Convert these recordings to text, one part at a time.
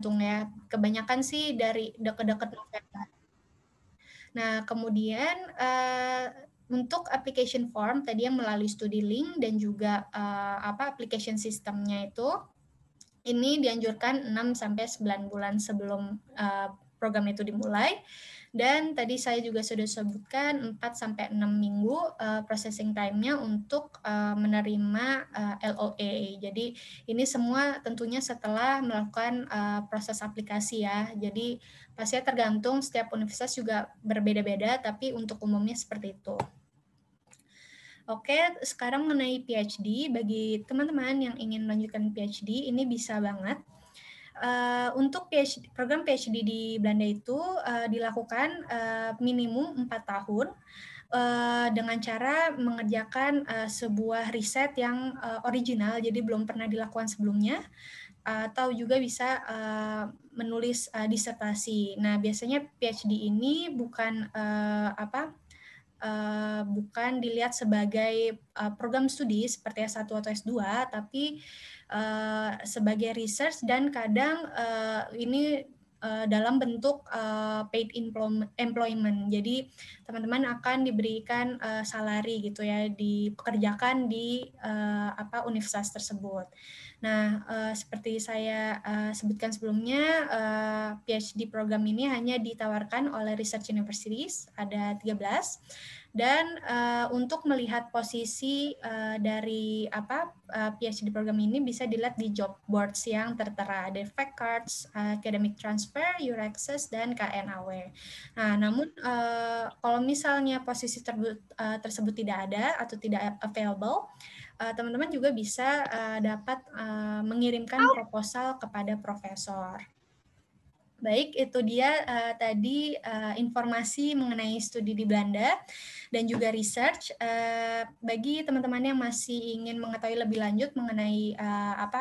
tergantung ya. Kebanyakan sih dari deket-deket November. Nah, kemudian untuk application form tadi yang melalui studi link dan juga application sistemnya itu ini dianjurkan 6 sampai 9 bulan sebelum program itu dimulai. Dan tadi saya juga sudah sebutkan 4 sampai 6 minggu processing time-nya untuk menerima LOA. Jadi ini semua tentunya setelah melakukan proses aplikasi ya. Jadi pastinya tergantung setiap universitas juga berbeda-beda, tapi untuk umumnya seperti itu. Oke, sekarang mengenai PhD, bagi teman-teman yang ingin melanjutkan PhD, ini bisa banget. Untuk program PhD di Belanda itu dilakukan minimum 4 tahun dengan cara mengerjakan sebuah riset yang original, jadi belum pernah dilakukan sebelumnya, atau juga bisa menulis disertasi. Nah, biasanya PhD ini bukan bukan dilihat sebagai program studi seperti S1 atau S2, tapi sebagai research dan kadang ini dalam bentuk paid employment. Jadi teman-teman akan diberikan salary gitu ya, dipekerjakan di universitas tersebut. Nah, seperti saya sebutkan sebelumnya, PhD program ini hanya ditawarkan oleh research universities, ada 13. Dan untuk melihat posisi dari PhD program ini bisa dilihat di job boards yang tertera, ada FactCards, Academic Transfer, Euraccess, dan KNAW. Nah, namun kalau misalnya posisi tersebut tidak ada atau tidak available, teman-teman juga bisa dapat mengirimkan proposal kepada profesor. Baik, itu dia tadi informasi mengenai studi di Belanda dan juga research. Bagi teman-teman yang masih ingin mengetahui lebih lanjut mengenai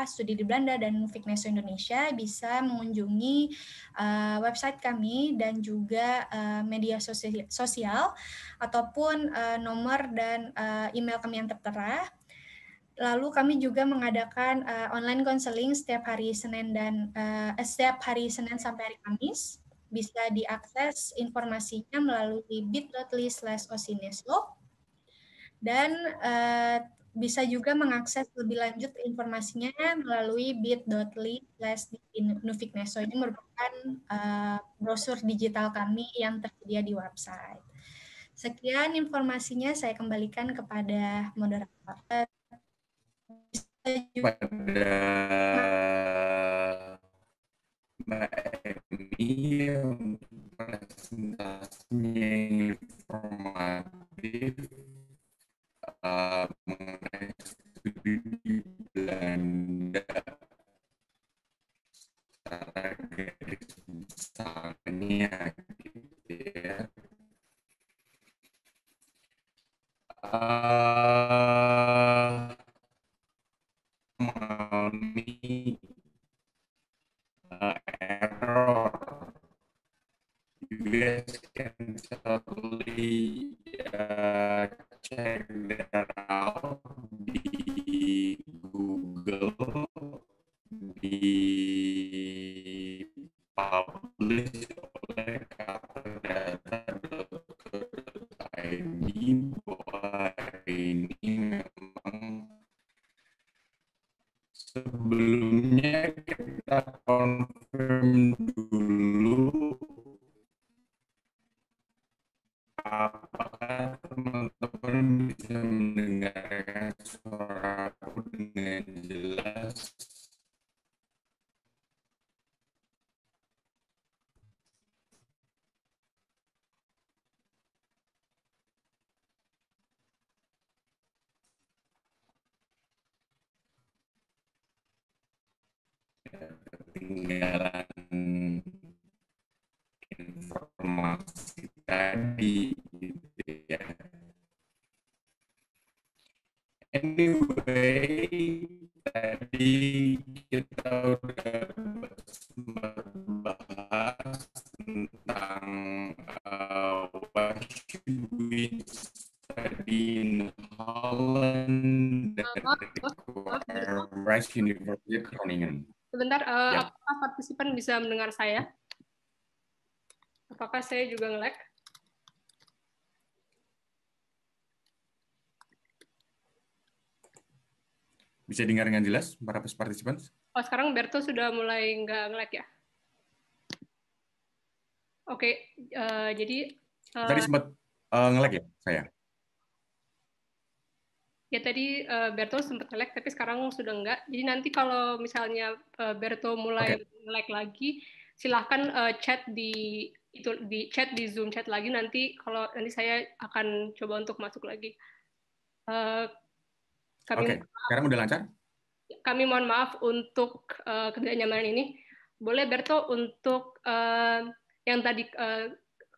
studi di Belanda dan Nuffic-Neso Indonesia, bisa mengunjungi website kami dan juga media sosial ataupun nomor dan email kami yang tertera. Lalu kami juga mengadakan online counseling setiap hari Senin sampai hari Kamis. Bisa diakses informasinya melalui bit.ly/osineso. Dan bisa juga mengakses lebih lanjut informasinya melalui bit.ly/Nuffic-Neso. Ini merupakan brosur digital kami yang tersedia di website. Sekian informasinya, saya kembalikan kepada moderator. Pada Mbak Emi untuk presentasinya informatif mengenai studi di Belanda secara garis besarnya gitu ya. Mengalami error. You guys can totally check that out di Google, dipublish oleh katadata.co.id bahwa ini memang sebelumnya kita confirm dulu apakah teman-teman bisa mendengarkan suaraku dengan jelas. Ketinggalan informasi tadi gitu ya. Anyway, tadi kita udah bahas tentang what should we study in Holland dan University Groningen. Sebentar, Yap. apakah partisipan bisa mendengar saya? Apakah saya juga nge-lag? Bisa dengar dengan jelas para partisipan? Oh, sekarang Berto sudah mulai nggak nge-lag ya? Oke, jadi Tadi sempat nge-lag ya saya? ya tadi Berto sempat nge-lag, tapi sekarang sudah enggak. Jadi nanti kalau misalnya Berto mulai nge-lag lagi, silahkan chat di chat di Zoom chat lagi. Nanti kalau nanti saya akan coba untuk masuk lagi. Oke, sekarang udah lancar? Kami mohon maaf untuk ketidaknyamanan ini. Boleh Berto untuk yang tadi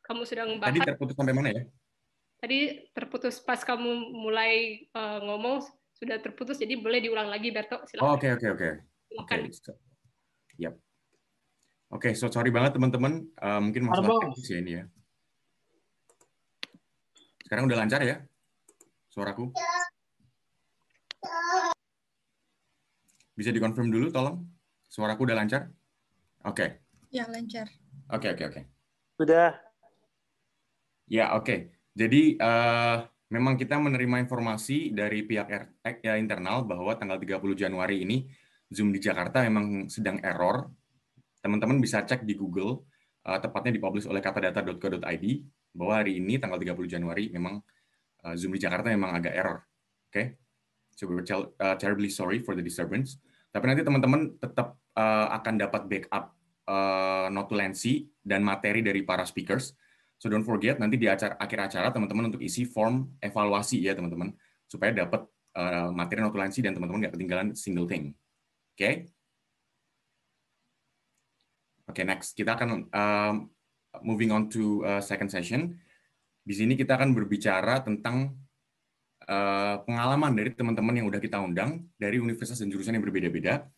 kamu sedang bahas. Tadi terputus sampai mana ya? Tadi terputus pas kamu mulai ngomong, sudah terputus, jadi boleh diulang lagi Berto, Oh, silakan. oke. Yap. Oke, so sorry banget teman-teman. Mungkin masalah teknis ya ini ya. Sekarang udah lancar ya suaraku? Bisa dikonfirm dulu tolong? Suaraku udah lancar? Oke. Ya, lancar. Oke. Sudah. Ya, oke. Jadi memang kita menerima informasi dari pihak internal bahwa tanggal 30 Januari ini Zoom di Jakarta memang sedang error. Teman-teman bisa cek di Google, tepatnya dipublish oleh katadata.co.id, bahwa hari ini tanggal 30 Januari memang Zoom di Jakarta memang agak error. Oke? So we're terribly sorry for the disturbance. Tapi nanti teman-teman tetap akan dapat backup notulensi dan materi dari para speakers. So don't forget nanti di akhir acara teman-teman untuk isi form evaluasi ya teman-teman, supaya dapat materi notulensi dan teman-teman nggak ketinggalan single thing. Oke? Oke, next kita akan moving on to second session. Di sini kita akan berbicara tentang pengalaman dari teman-teman yang udah kita undang dari universitas dan jurusan yang berbeda-beda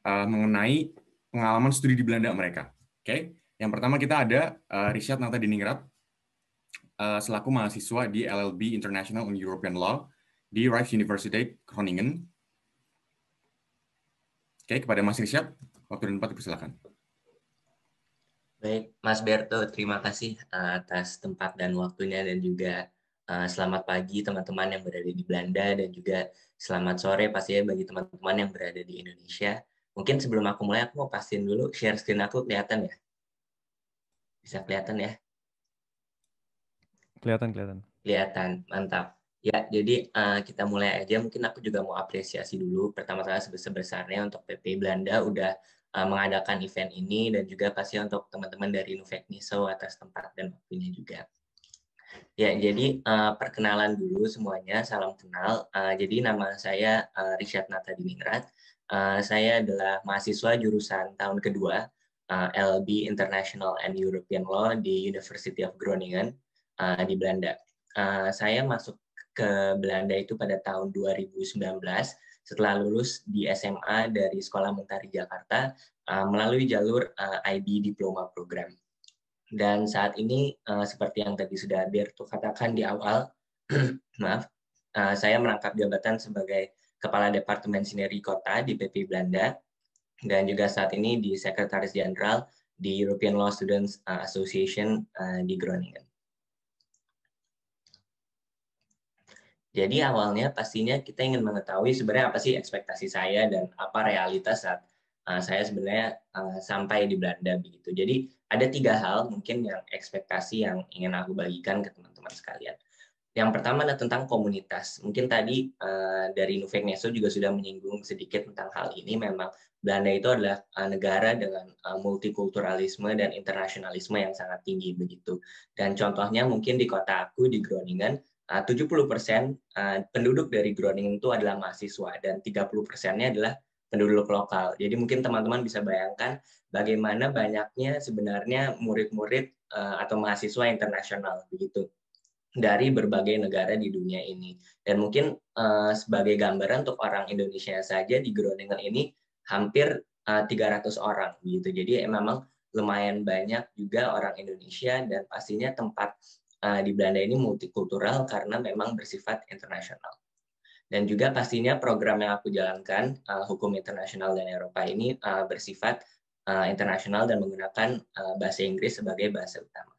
mengenai pengalaman studi di Belanda mereka. Oke, yang pertama kita ada Richard Nata Diningrat selaku mahasiswa di LLB International and European Law di Rijksuniversiteit Groningen. Oke, kepada Mas Richard, waktu dan tempat dipersilakan. Baik, Mas Berto, terima kasih atas tempat dan waktunya, dan juga selamat pagi teman-teman yang berada di Belanda, dan juga selamat sore pastinya bagi teman-teman yang berada di Indonesia. Mungkin sebelum aku mulai, aku mau pastiin dulu share screen aku kelihatan ya? Bisa kelihatan ya? Kelihatan. Kelihatan, mantap. Ya, jadi kita mulai aja. Mungkin aku juga mau apresiasi dulu pertama-tama sebesar-besarnya untuk PP Belanda udah mengadakan event ini, dan juga pasti untuk teman-teman dari Nuvekniso atas tempat dan waktunya juga. Ya, jadi perkenalan dulu semuanya, salam kenal. Jadi nama saya Richard Nata Diningrat. Saya adalah mahasiswa jurusan tahun kedua LLB International and European Law di University of Groningen di Belanda. Saya masuk ke Belanda itu pada tahun 2019 setelah lulus di SMA dari Sekolah Mentari Jakarta melalui jalur IB Diploma Program. Dan saat ini seperti yang tadi sudah Berto katakan di awal, maaf, saya merangkap jabatan sebagai Kepala Departemen Sinergi Kota di PP Belanda, dan juga saat ini di Sekretaris Jenderal di European Law Students Association di Groningen. Jadi awalnya pastinya kita ingin mengetahui sebenarnya apa sih ekspektasi saya dan apa realitas saat saya sebenarnya sampai di Belanda begitu. Jadi ada 3 hal mungkin yang ekspektasi yang ingin aku bagikan ke teman-teman sekalian. Yang pertama adalah tentang komunitas. Mungkin tadi dari Nuvekniso juga sudah menyinggung sedikit tentang hal ini. Memang Belanda itu adalah negara dengan multikulturalisme dan internasionalisme yang sangat tinggi begitu. Dan contohnya mungkin di kota aku di Groningen, 70% penduduk dari Groningen itu adalah mahasiswa, dan 30%-nya adalah penduduk lokal. Jadi mungkin teman-teman bisa bayangkan bagaimana banyaknya sebenarnya murid-murid atau mahasiswa internasional begitu dari berbagai negara di dunia ini. Dan mungkin sebagai gambaran untuk orang Indonesia saja di Groningen ini hampir 300 orang gitu. Jadi memang lumayan banyak juga orang Indonesia, dan pastinya tempat di Belanda ini multikultural karena memang bersifat internasional. Dan juga pastinya program yang aku jalankan, Hukum Internasional dan Eropa ini bersifat internasional dan menggunakan bahasa Inggris sebagai bahasa utama.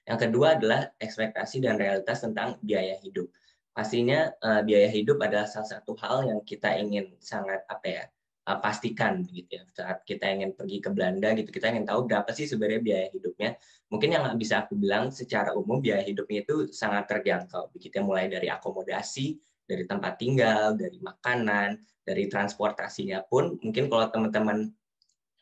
Yang kedua adalah ekspektasi dan realitas tentang biaya hidup. Pastinya biaya hidup adalah salah satu hal yang kita ingin sangat pastikan begitu ya. Saat kita ingin pergi ke Belanda gitu, kita ingin tahu berapa sih sebenarnya biaya hidupnya. Mungkin yang bisa aku bilang secara umum biaya hidupnya itu sangat terjangkau begitu ya, mulai dari akomodasi, dari tempat tinggal, dari makanan, dari transportasinya pun mungkin kalau teman-teman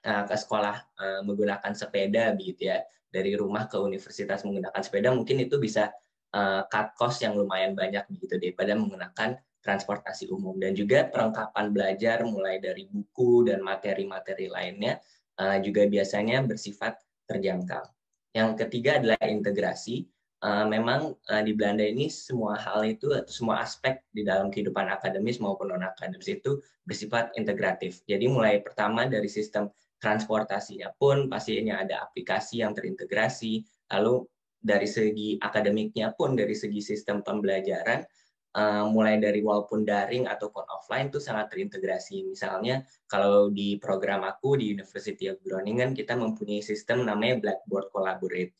ke sekolah menggunakan sepeda begitu ya, dari rumah ke universitas menggunakan sepeda mungkin itu bisa cut cost yang lumayan banyak begitu daripada menggunakan transportasi umum. Dan juga perlengkapan belajar mulai dari buku dan materi-materi lainnya juga biasanya bersifat terjangkau. Yang ketiga adalah integrasi. Memang di Belanda ini semua hal itu, semua aspek di dalam kehidupan akademis maupun non-akademis itu bersifat integratif. Jadi mulai pertama dari sistem transportasinya pun pastinya ada aplikasi yang terintegrasi, lalu dari segi akademiknya pun, dari segi sistem pembelajaran, mulai dari walaupun daring ataupun offline itu sangat terintegrasi. Misalnya kalau di program aku di University of Groningen, kita mempunyai sistem namanya Blackboard Collaborate.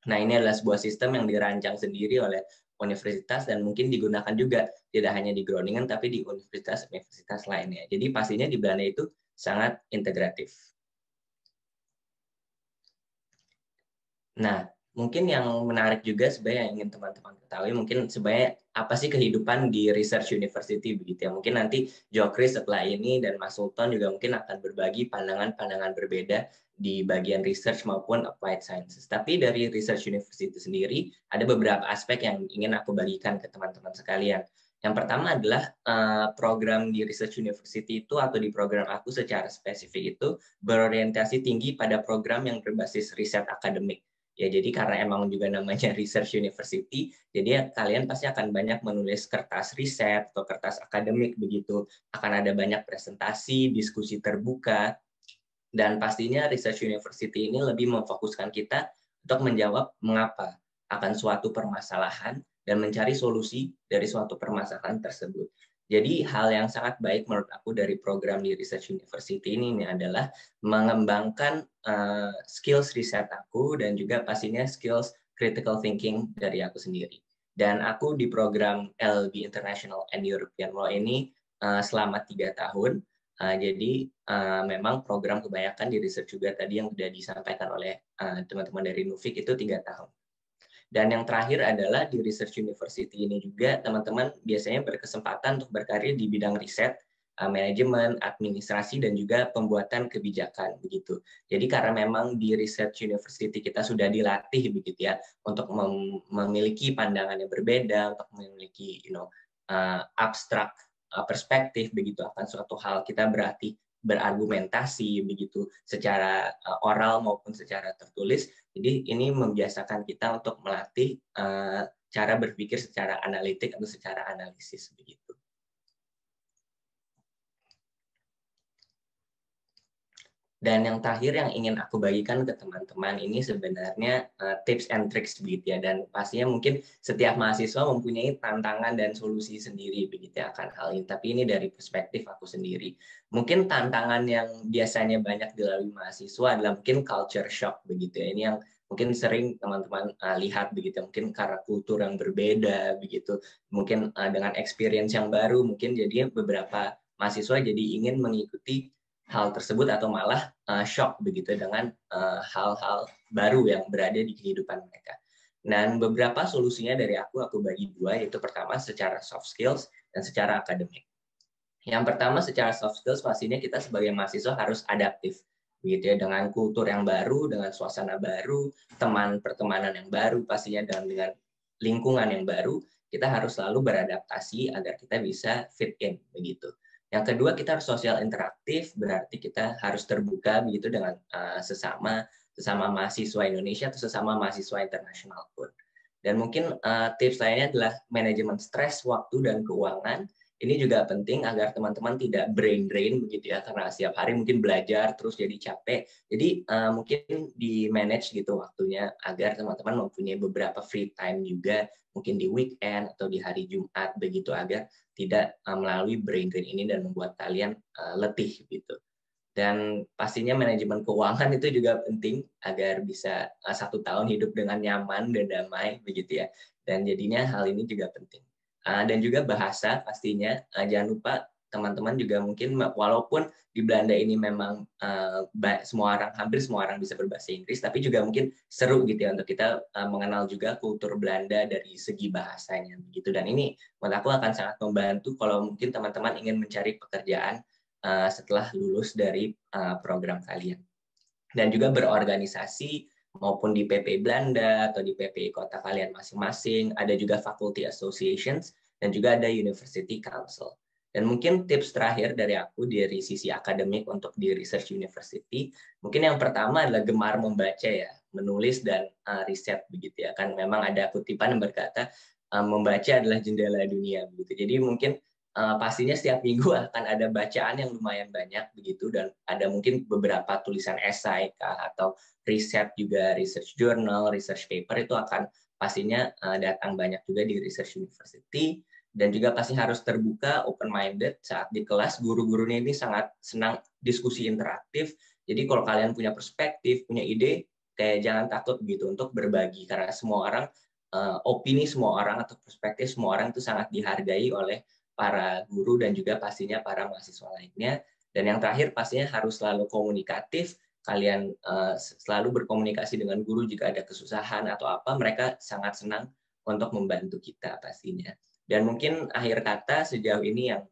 Nah, ini adalah sebuah sistem yang dirancang sendiri oleh universitas dan mungkin digunakan juga tidak hanya di Groningen tapi di universitas-universitas lainnya. Jadi pastinya di Belanda itu sangat integratif. Nah, mungkin yang menarik juga sebenarnya yang ingin teman-teman ketahui, mungkin sebenarnya apa sih kehidupan di Research University begitu ya. Mungkin nanti Jokris setelah ini dan Mas Sultan juga mungkin akan berbagi pandangan-pandangan berbeda di bagian research maupun applied sciences. Tapi dari Research University sendiri ada beberapa aspek yang ingin aku bagikan ke teman-teman sekalian. Yang pertama adalah program di Research University itu atau di program aku secara spesifik itu berorientasi tinggi pada program yang berbasis riset akademik. Ya, jadi karena emang juga namanya Research University, jadi kalian pasti akan banyak menulis kertas riset atau kertas akademik begitu. Akan ada banyak presentasi, diskusi terbuka, dan pastinya Research University ini lebih memfokuskan kita untuk menjawab mengapa akan suatu permasalahan dan mencari solusi dari suatu permasalahan tersebut. Jadi hal yang sangat baik menurut aku dari program di Research University ini adalah mengembangkan skills riset aku dan juga pastinya skills critical thinking dari aku sendiri. Dan aku di program LLB International and European Law ini selama 3 tahun. Jadi memang program kebanyakan di research juga tadi yang sudah disampaikan oleh teman-teman dari Nufik itu 3 tahun. Dan yang terakhir adalah di Research University ini juga teman-teman biasanya berkesempatan untuk berkarir di bidang riset, manajemen, administrasi, dan juga pembuatan kebijakan begitu. Jadi karena memang di Research University kita sudah dilatih begitu ya untuk memiliki pandangan yang berbeda, untuk memiliki abstrak perspektif begitu akan suatu hal, kita berarti berargumentasi begitu secara oral maupun secara tertulis. Jadi ini membiasakan kita untuk melatih cara berpikir secara analitik atau secara analisis begitu. Dan yang terakhir yang ingin aku bagikan ke teman-teman ini sebenarnya tips and tricks begitu ya. Dan pastinya mungkin setiap mahasiswa mempunyai tantangan dan solusi sendiri begitu ya akan hal ini. Tapi ini dari perspektif aku sendiri. Mungkin tantangan yang biasanya banyak dilalui mahasiswa adalah mungkin culture shock begitu ya. Ini yang mungkin sering teman-teman lihat begitu. Mungkin karena kultur yang berbeda begitu. Mungkin dengan experience yang baru mungkin jadi beberapa mahasiswa jadi ingin mengikuti hal tersebut atau malah shock begitu dengan hal-hal baru yang berada di kehidupan mereka. Dan beberapa solusinya dari aku bagi 2, yaitu pertama secara soft skills dan secara akademik. Yang pertama secara soft skills pastinya kita sebagai mahasiswa harus adaptif begitu ya, dengan kultur yang baru, dengan suasana baru, teman pertemanan yang baru, pastinya dengan lingkungan yang baru, kita harus selalu beradaptasi agar kita bisa fit in begitu. Yang kedua, kita harus sosial interaktif, berarti kita harus terbuka begitu dengan sesama mahasiswa Indonesia atau sesama mahasiswa internasional pun. Dan mungkin tips lainnya adalah manajemen stres, waktu, dan keuangan. Ini juga penting agar teman-teman tidak brain drain begitu ya, karena setiap hari mungkin belajar terus jadi capek. Jadi mungkin di manage gitu waktunya agar teman-teman mempunyai beberapa free time juga, mungkin di weekend atau di hari Jumat begitu, agar tidak melalui brain drain ini dan membuat kalian letih gitu. Dan pastinya manajemen keuangan itu juga penting agar bisa 1 tahun hidup dengan nyaman dan damai begitu ya. Dan jadinya hal ini juga penting. Dan juga bahasa pastinya, jangan lupa teman-teman juga mungkin walaupun di Belanda ini memang hampir semua orang bisa berbahasa Inggris, tapi juga mungkin seru gitu ya untuk kita mengenal juga kultur Belanda dari segi bahasanya begitu. Dan ini menurut aku akan sangat membantu kalau mungkin teman-teman ingin mencari pekerjaan setelah lulus dari program kalian. Dan juga berorganisasi maupun di PP Belanda atau di PP kota kalian masing-masing, ada juga faculty associations dan juga ada university council. Dan mungkin tips terakhir dari aku dari sisi akademik untuk di research university, mungkin yang pertama adalah gemar membaca ya, menulis dan riset begitu ya. Kan memang ada kutipan yang berkata membaca adalah jendela dunia begitu. Jadi mungkin pastinya setiap minggu akan ada bacaan yang lumayan banyak begitu, dan ada mungkin beberapa tulisan esai atau riset juga, research journal, research paper itu akan pastinya datang banyak juga di research university. Dan juga pasti harus terbuka, open minded saat di kelas. Guru-gurunya ini sangat senang diskusi interaktif. Jadi kalau kalian punya perspektif, punya ide, kayak jangan takut gitu untuk berbagi, karena semua orang opini semua orang atau perspektif semua orang itu sangat dihargai oleh para guru dan juga pastinya para mahasiswa lainnya. Dan yang terakhir pastinya harus selalu komunikatif. Kalian selalu berkomunikasi dengan guru jika ada kesusahan atau apa, mereka sangat senang untuk membantu kita pastinya. Dan mungkin akhir kata sejauh ini yang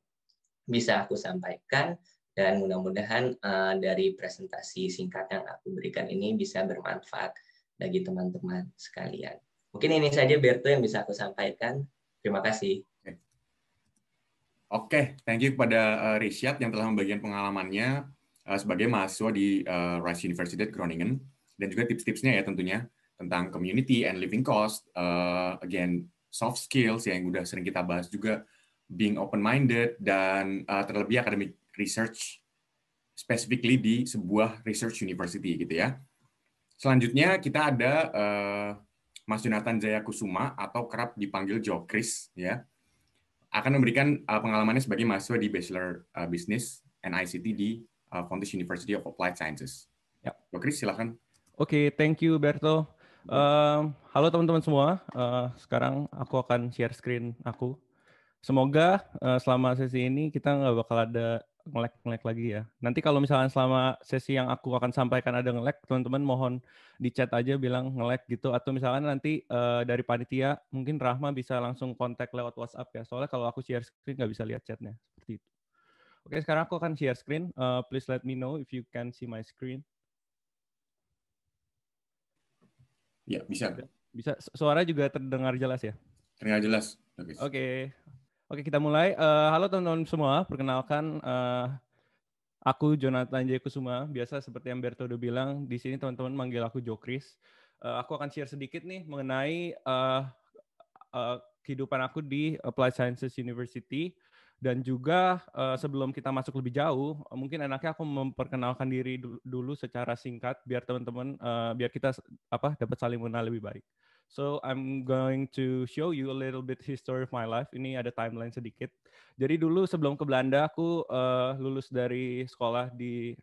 bisa aku sampaikan, dan mudah-mudahan dari presentasi singkat yang aku berikan ini bisa bermanfaat bagi teman-teman sekalian. Mungkin ini saja Berto yang bisa aku sampaikan. Terima kasih. Oke, thank you kepada Risyad yang telah membagikan pengalamannya sebagai mahasiswa di Rice University Groningen, dan juga tips-tipsnya ya tentunya tentang community and living cost, again soft skills yang udah sering kita bahas juga, being open-minded, dan terlebih academic research, specifically di sebuah research university gitu ya. Selanjutnya kita ada Mas Jonathan Jayakusuma atau kerap dipanggil Jokris ya, akan memberikan pengalamannya sebagai mahasiswa di Bachelor Business and ICT di Fontys University of Applied Sciences. Ya, Jokris silakan. Oke, thank you Berto. Halo teman-teman semua. Sekarang aku akan share screen aku. Semoga selama sesi ini kita nggak bakal ada nge-lag lagi ya. Nanti kalau misalnya selama sesi yang aku akan sampaikan ada nge-lag, teman-teman mohon di chat aja bilang nge-lag gitu. Atau misalnya nanti dari panitia, mungkin Rahma bisa langsung kontak lewat WhatsApp ya. Soalnya kalau aku share screen nggak bisa lihat chatnya. Seperti itu. Oke, sekarang aku akan share screen. Please let me know if you can see my screen. Ya, bisa. Bisa. Suara juga terdengar jelas ya? Terdengar jelas. Oke, kita mulai. Halo teman-teman semua, perkenalkan aku Jonathan Jayakusuma. Biasa seperti yang Berto udah bilang, di sini teman-teman manggil aku Jokris. Aku akan share sedikit nih mengenai kehidupan aku di Applied Sciences University. Dan juga sebelum kita masuk lebih jauh, mungkin enaknya aku memperkenalkan diri dulu secara singkat biar teman-teman, biar kita dapat saling mengenal lebih baik. So I'm going to show you a little bit history of my life. Ini ada timeline sedikit. Jadi dulu sebelum ke Belanda, aku lulus dari sekolah di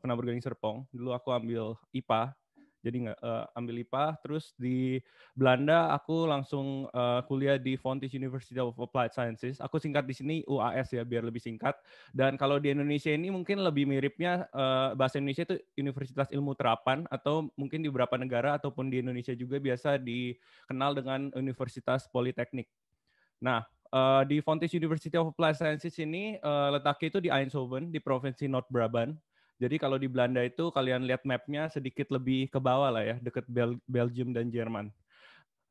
Penaburganing Serpong. Dulu aku ambil IPA. Jadi ambil IPA, terus di Belanda aku langsung kuliah di Fontys University of Applied Sciences. Aku singkat di sini UAS ya, biar lebih singkat. Dan kalau di Indonesia ini mungkin lebih miripnya bahasa Indonesia itu Universitas Ilmu Terapan, atau mungkin di beberapa negara ataupun di Indonesia juga biasa dikenal dengan Universitas Politeknik. Nah, di Fontys University of Applied Sciences ini letaknya itu di Eindhoven, di Provinsi Noord-Brabant. Jadi kalau di Belanda itu kalian lihat mapnya sedikit lebih ke bawah lah ya, dekat Belgium dan Jerman.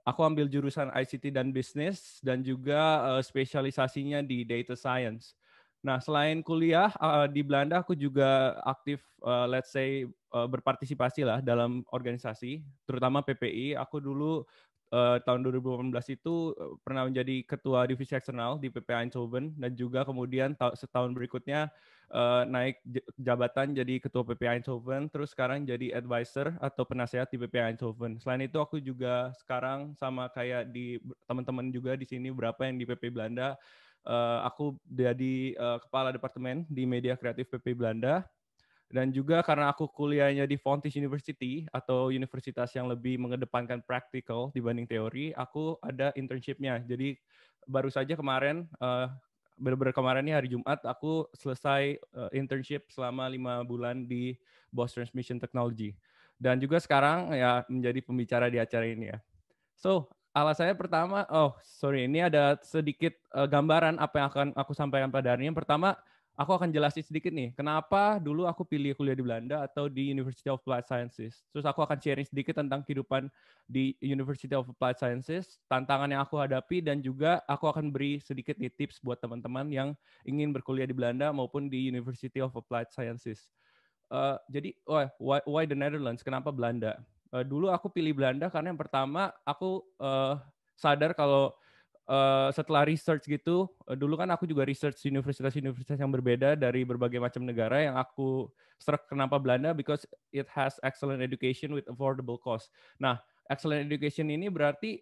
Aku ambil jurusan ICT dan Business dan juga spesialisasinya di Data Science. Nah, selain kuliah di Belanda, aku juga aktif, let's say, berpartisipasi lah dalam organisasi, terutama PPI. Aku dulu tahun 2018 itu pernah menjadi ketua divisi eksternal di PP Eindhoven dan juga kemudian setahun berikutnya naik jabatan jadi ketua PP Eindhoven, terus sekarang jadi advisor atau penasehat di PP Eindhoven. Selain itu aku juga sekarang sama kayak di teman-teman juga di sini berapa yang di PP Belanda, aku jadi kepala departemen di media kreatif PP Belanda. Dan juga karena aku kuliahnya di Fontys University atau universitas yang lebih mengedepankan practical dibanding teori, aku ada internship-nya. Jadi baru saja kemarin, benar-benar kemarin nih hari Jumat, aku selesai internship selama 5 bulan di Bosch Transmission Technology. Dan juga sekarang ya menjadi pembicara di acara ini ya. So, alasannya pertama, ini ada sedikit gambaran apa yang akan aku sampaikan pada hari ini. Yang pertama, aku akan jelasin sedikit nih, kenapa dulu aku pilih kuliah di Belanda atau di University of Applied Sciences. Terus aku akan sharing sedikit tentang kehidupan di University of Applied Sciences, tantangan yang aku hadapi, dan juga aku akan beri sedikit nih tips buat teman-teman yang ingin berkuliah di Belanda maupun di University of Applied Sciences. Jadi, why the Netherlands? Kenapa Belanda? Dulu aku pilih Belanda karena yang pertama aku sadar kalau setelah research gitu, dulu kan aku juga research universitas-universitas yang berbeda dari berbagai macam negara, yang aku struck kenapa Belanda, because it has excellent education with affordable cost. Nah, excellent education ini berarti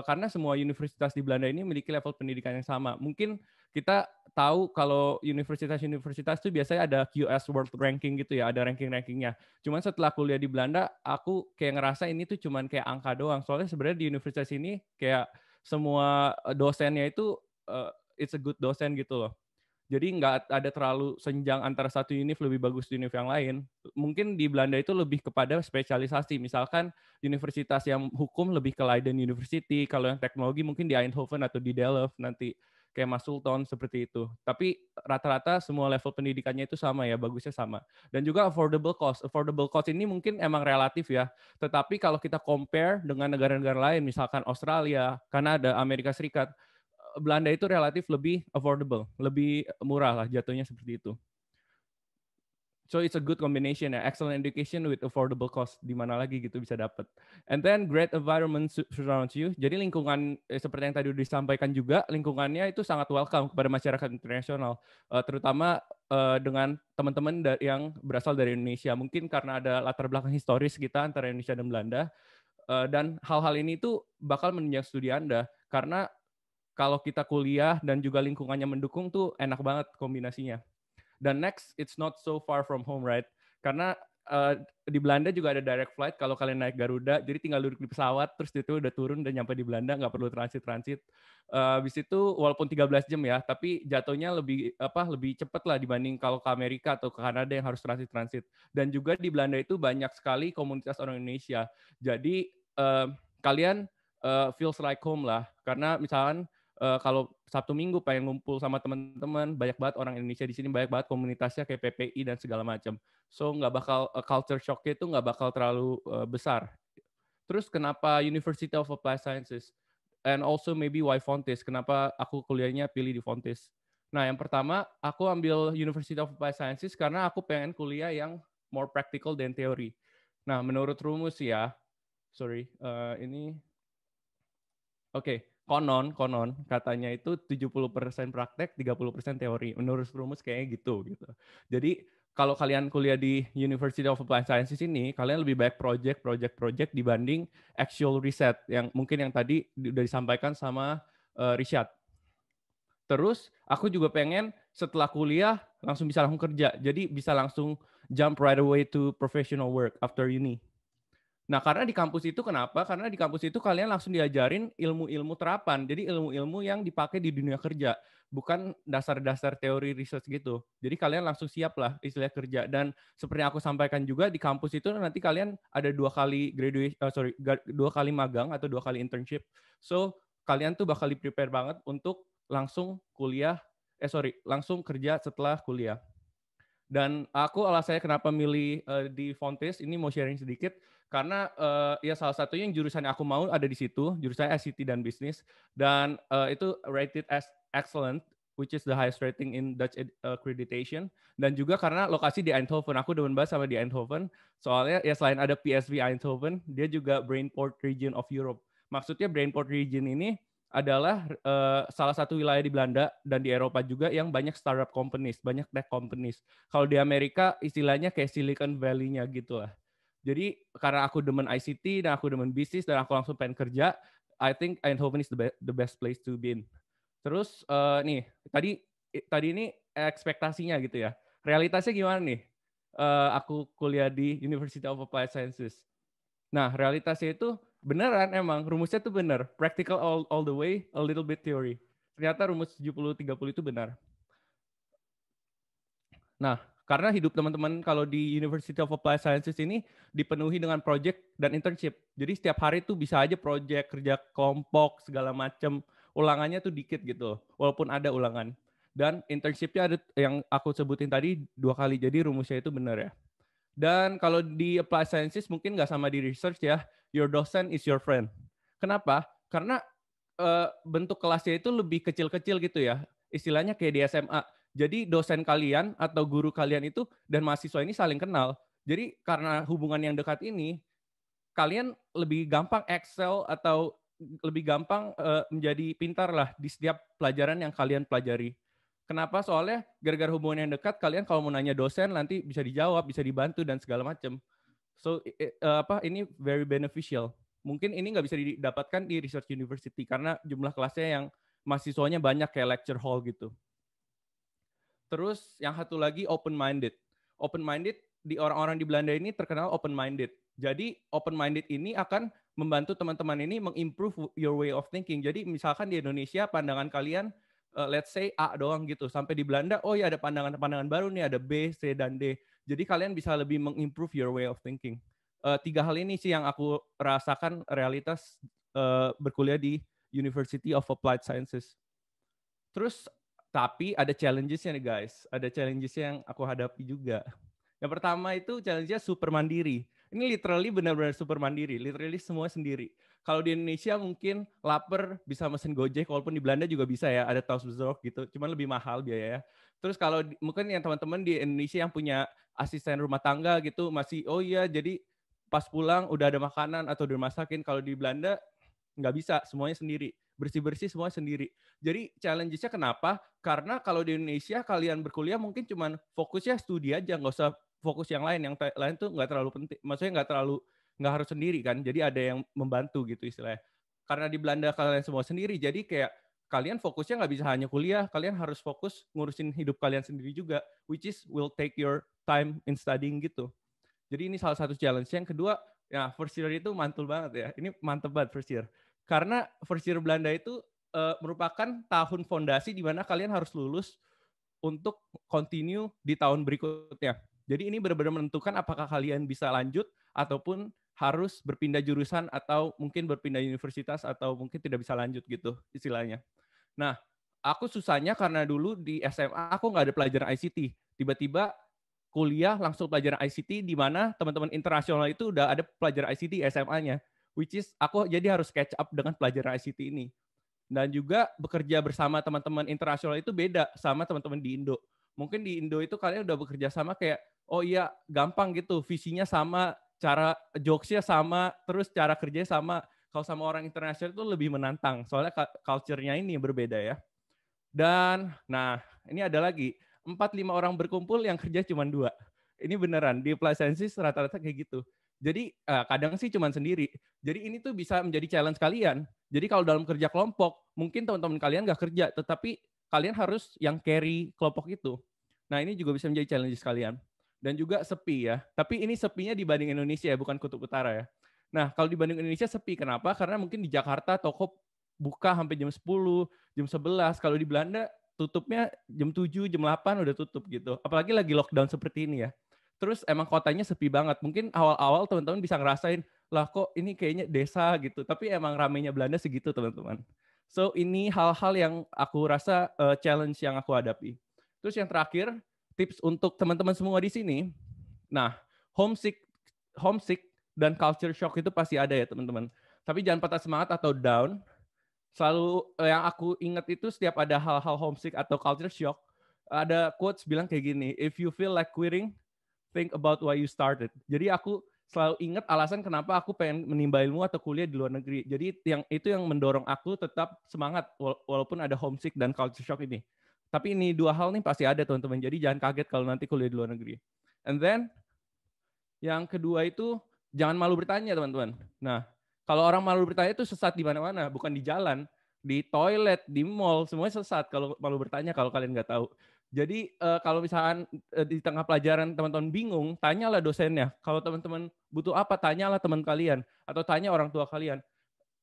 karena semua universitas di Belanda ini memiliki level pendidikan yang sama. Mungkin kita tahu kalau universitas-universitas itu biasanya ada QS World Ranking gitu ya, ada ranking-rankingnya. Cuman setelah kuliah di Belanda, aku kayak ngerasa ini tuh cuman kayak angka doang. Soalnya sebenarnya di universitas ini kayak semua dosennya itu it's a good dosen gitu loh. Jadi nggak ada terlalu senjang antara satu univ lebih bagus di univ yang lain. Mungkin di Belanda itu lebih kepada spesialisasi. Misalkan universitas yang hukum lebih ke Leiden University, kalau yang teknologi mungkin di Eindhoven atau di Delft nanti kayak Mas Sultan seperti itu. Tapi rata-rata semua level pendidikannya itu sama ya, bagusnya sama. Dan juga affordable cost. Affordable cost ini mungkin emang relatif ya. Tetapi kalau kita compare dengan negara-negara lain, misalkan Australia, Kanada, Amerika Serikat, Belanda itu relatif lebih affordable, lebih murah lah jatuhnya seperti itu. So it's a good combination ya, excellent education with affordable cost, di mana lagi gitu bisa dapat. And then great environment surrounds you. Jadi lingkungan seperti yang tadi udah disampaikan juga, lingkungannya itu sangat welcome kepada masyarakat internasional, terutama dengan teman-teman yang berasal dari Indonesia. Mungkin karena ada latar belakang historis kita antara Indonesia dan Belanda, dan hal-hal ini tuh bakal menunjang studi Anda, karena kalau kita kuliah dan juga lingkungannya mendukung tuh enak banget kombinasinya. Dan next, it's not so far from home, right? Karena di Belanda juga ada direct flight kalau kalian naik Garuda, jadi tinggal duduk di pesawat, terus itu udah turun dan nyampe di Belanda, nggak perlu transit-transit. Habis itu walaupun 13 jam ya, tapi jatuhnya lebih cepat lah dibanding kalau ke Amerika atau ke Kanada yang harus transit-transit. Dan juga di Belanda itu banyak sekali komunitas orang Indonesia. Jadi kalian feels like home lah, karena misalkan kalau Sabtu Minggu pengen ngumpul sama teman-teman, banyak banget orang Indonesia di sini, banyak banget komunitasnya kayak PPI dan segala macam. So nggak bakal culture shock-nya itu nggak bakal terlalu besar. Terus kenapa University of Applied Sciences? And also maybe why Fontys? Kenapa aku kuliahnya pilih di Fontys? Nah, yang pertama aku ambil University of Applied Sciences karena aku pengen kuliah yang more practical than teori. Nah, menurut rumus ya, ini oke. Konon katanya itu 70% praktek, 30% teori. Menurut rumus kayaknya gitu. Jadi kalau kalian kuliah di University of Applied Sciences ini, kalian lebih banyak project dibanding actual riset yang mungkin yang tadi udah disampaikan sama Rishad. Terus aku juga pengen setelah kuliah langsung kerja. Jadi bisa langsung jump right away to professional work after uni. Nah, karena di kampus itu kenapa? Karena di kampus itu kalian langsung diajarin ilmu-ilmu terapan. Jadi ilmu-ilmu yang dipakai di dunia kerja, bukan dasar-dasar teori research gitu. Jadi kalian langsung siap lah istilah kerja. Dan seperti yang aku sampaikan juga di kampus itu nanti kalian ada 2 kali dua kali magang atau 2 kali internship. So kalian tuh bakal di-prepare banget untuk langsung langsung kerja setelah kuliah. Dan aku alasannya kenapa milih di Fontys ini mau sharing sedikit karena ya salah satunya yang jurusan yang aku mau ada di situ, jurusan ICT dan bisnis, dan itu rated as excellent, which is the highest rating in Dutch accreditation, dan juga karena lokasi di Eindhoven. Aku demen banget sama di Eindhoven, soalnya ya selain ada PSV Eindhoven, dia juga Brainport Region of Europe. Maksudnya Brainport region ini adalah salah satu wilayah di Belanda dan di Eropa juga yang banyak startup companies, banyak tech companies. Kalau di Amerika istilahnya kayak Silicon Valley-nya gitu lah. Jadi karena aku demen ICT dan aku demen bisnis dan aku langsung pengen kerja, I think Eindhoven is the best place to be in. Terus nih, tadi ini ekspektasinya gitu ya. Realitasnya gimana nih? Aku kuliah di University of Applied Sciences. Nah, realitasnya itu beneran emang rumusnya tuh bener. Practical all the way, a little bit theory. Ternyata rumus 70-30 itu benar. Nah, karena hidup teman-teman kalau di University of Applied Sciences ini dipenuhi dengan project dan internship. Jadi setiap hari tuh bisa aja project, kerja kelompok, segala macam. Ulangannya tuh dikit gitu, walaupun ada ulangan. Dan internshipnya ada yang aku sebutin tadi 2 kali, jadi rumusnya itu benar ya. Dan kalau di Applied Sciences mungkin nggak sama di research ya, your docent is your friend. Kenapa? Karena bentuk kelasnya itu lebih kecil-kecil gitu ya, istilahnya kayak di SMA. Jadi dosen kalian atau guru kalian itu dan mahasiswa ini saling kenal. Jadi karena hubungan yang dekat ini, kalian lebih gampang excel atau lebih gampang menjadi pintar lah di setiap pelajaran yang kalian pelajari. Kenapa? Soalnya gara-gara hubungan yang dekat, kalian kalau mau nanya dosen nanti bisa dijawab, bisa dibantu dan segala macam. So ini very beneficial. Mungkin ini nggak bisa didapatkan di research university karena jumlah kelasnya yang mahasiswanya banyak kayak lecture hall gitu. Terus yang satu lagi open minded. Open minded di orang-orang di Belanda ini terkenal open minded. Jadi open minded ini akan membantu teman-teman ini mengimprove your way of thinking. Jadi misalkan di Indonesia pandangan kalian let's say A doang gitu. Sampai di Belanda, oh ya ada pandangan-pandangan baru nih, ada B, C, dan D. Jadi kalian bisa lebih mengimprove your way of thinking. 3 hal ini sih yang aku rasakan realitas berkuliah di University of Applied Sciences. Terus, tapi ada challenges-nya nih guys. Ada challenges-nya yang aku hadapi juga. Yang pertama itu challenge-nya super mandiri. Ini literally benar-benar super mandiri. Literally semua sendiri. Kalau di Indonesia mungkin lapar bisa mesen Gojek, walaupun di Belanda juga bisa ya, ada Tausbezorg gitu, cuman lebih mahal biayanya. Terus kalau mungkin yang teman-teman di Indonesia yang punya asisten rumah tangga gitu, masih oh iya jadi pas pulang udah ada makanan atau udah masakin. Kalau di Belanda nggak bisa, semuanya sendiri. Bersih-bersih semua sendiri. Jadi challenge-nya kenapa? Karena kalau di Indonesia kalian berkuliah mungkin cuman fokusnya studi aja, nggak usah fokus yang lain. Yang lain tuh nggak terlalu penting. Maksudnya nggak harus sendiri kan, jadi ada yang membantu gitu istilahnya. Karena di Belanda kalian semua sendiri, jadi kayak kalian fokusnya nggak bisa hanya kuliah, kalian harus fokus ngurusin hidup kalian sendiri juga, which is will take your time in studying gitu. Jadi ini salah satu challenge. Yang kedua, ya first year itu mantul banget ya, ini mantep banget first year. Karena first year Belanda itu merupakan tahun fondasi di mana kalian harus lulus untuk continue di tahun berikutnya. Jadi ini benar-benar menentukan apakah kalian bisa lanjut ataupun harus berpindah jurusan atau mungkin berpindah universitas atau mungkin tidak bisa lanjut gitu istilahnya. Nah, aku susahnya karena dulu di SMA aku nggak ada pelajaran ICT. Tiba-tiba kuliah langsung pelajaran ICT di mana teman-teman internasional itu udah ada pelajaran ICT SMA-nya. Which is aku jadi harus catch up dengan pelajaran ICT ini. Dan juga bekerja bersama teman-teman internasional itu beda sama teman-teman di Indo. Mungkin di Indo itu kalian udah bekerja sama kayak, oh iya gampang gitu, visinya sama, cara jokesnya sama, terus cara kerjanya sama. Kalau sama orang internasional itu lebih menantang, soalnya culture-nya ini berbeda ya. Dan, nah ini ada lagi, 4-5 orang berkumpul yang kerja cuma 2. Ini beneran, di Applied Sciences rata-rata kayak gitu. Jadi kadang sih cuma sendiri. Jadi ini tuh bisa menjadi challenge kalian. Jadi kalau dalam kerja kelompok, mungkin teman-teman kalian nggak kerja, tetapi kalian harus yang carry kelompok itu. Nah ini juga bisa menjadi challenge kalian. Dan juga sepi ya. Tapi ini sepinya dibanding Indonesia ya, bukan Kutub Utara ya. Nah kalau dibanding Indonesia sepi, kenapa? Karena mungkin di Jakarta toko buka sampai jam 10, jam 11. Kalau di Belanda tutupnya jam 7, jam 8 udah tutup gitu. Apalagi lagi lockdown seperti ini ya. Terus emang kotanya sepi banget. Mungkin awal-awal teman-teman bisa ngerasain, lah kok ini kayaknya desa gitu. Tapi emang ramenya Belanda segitu teman-teman. So ini hal-hal yang aku rasa challenge yang aku hadapi. Terus yang terakhir, tips untuk teman-teman semua di sini. Nah, homesick dan culture shock itu pasti ada ya teman-teman. Tapi jangan patah semangat atau down. Selalu yang aku ingat itu setiap ada hal-hal homesick atau culture shock, ada quotes bilang kayak gini, if you feel like quitting, think about why you started. Jadi aku selalu ingat alasan kenapa aku pengen menimba ilmu atau kuliah di luar negeri. Jadi yang mendorong aku tetap semangat walaupun ada homesick dan culture shock ini. Tapi ini dua hal nih pasti ada teman-teman. Jadi jangan kaget kalau nanti kuliah di luar negeri. And then yang kedua itu jangan malu bertanya teman-teman. Nah, kalau orang malu bertanya itu sesat di mana-mana, bukan di jalan, di toilet, di mall, semuanya sesat kalau malu bertanya kalau kalian nggak tahu. Jadi kalau misalkan di tengah pelajaran teman-teman bingung, tanyalah dosennya. Kalau teman-teman butuh apa, tanyalah teman kalian atau tanya orang tua kalian.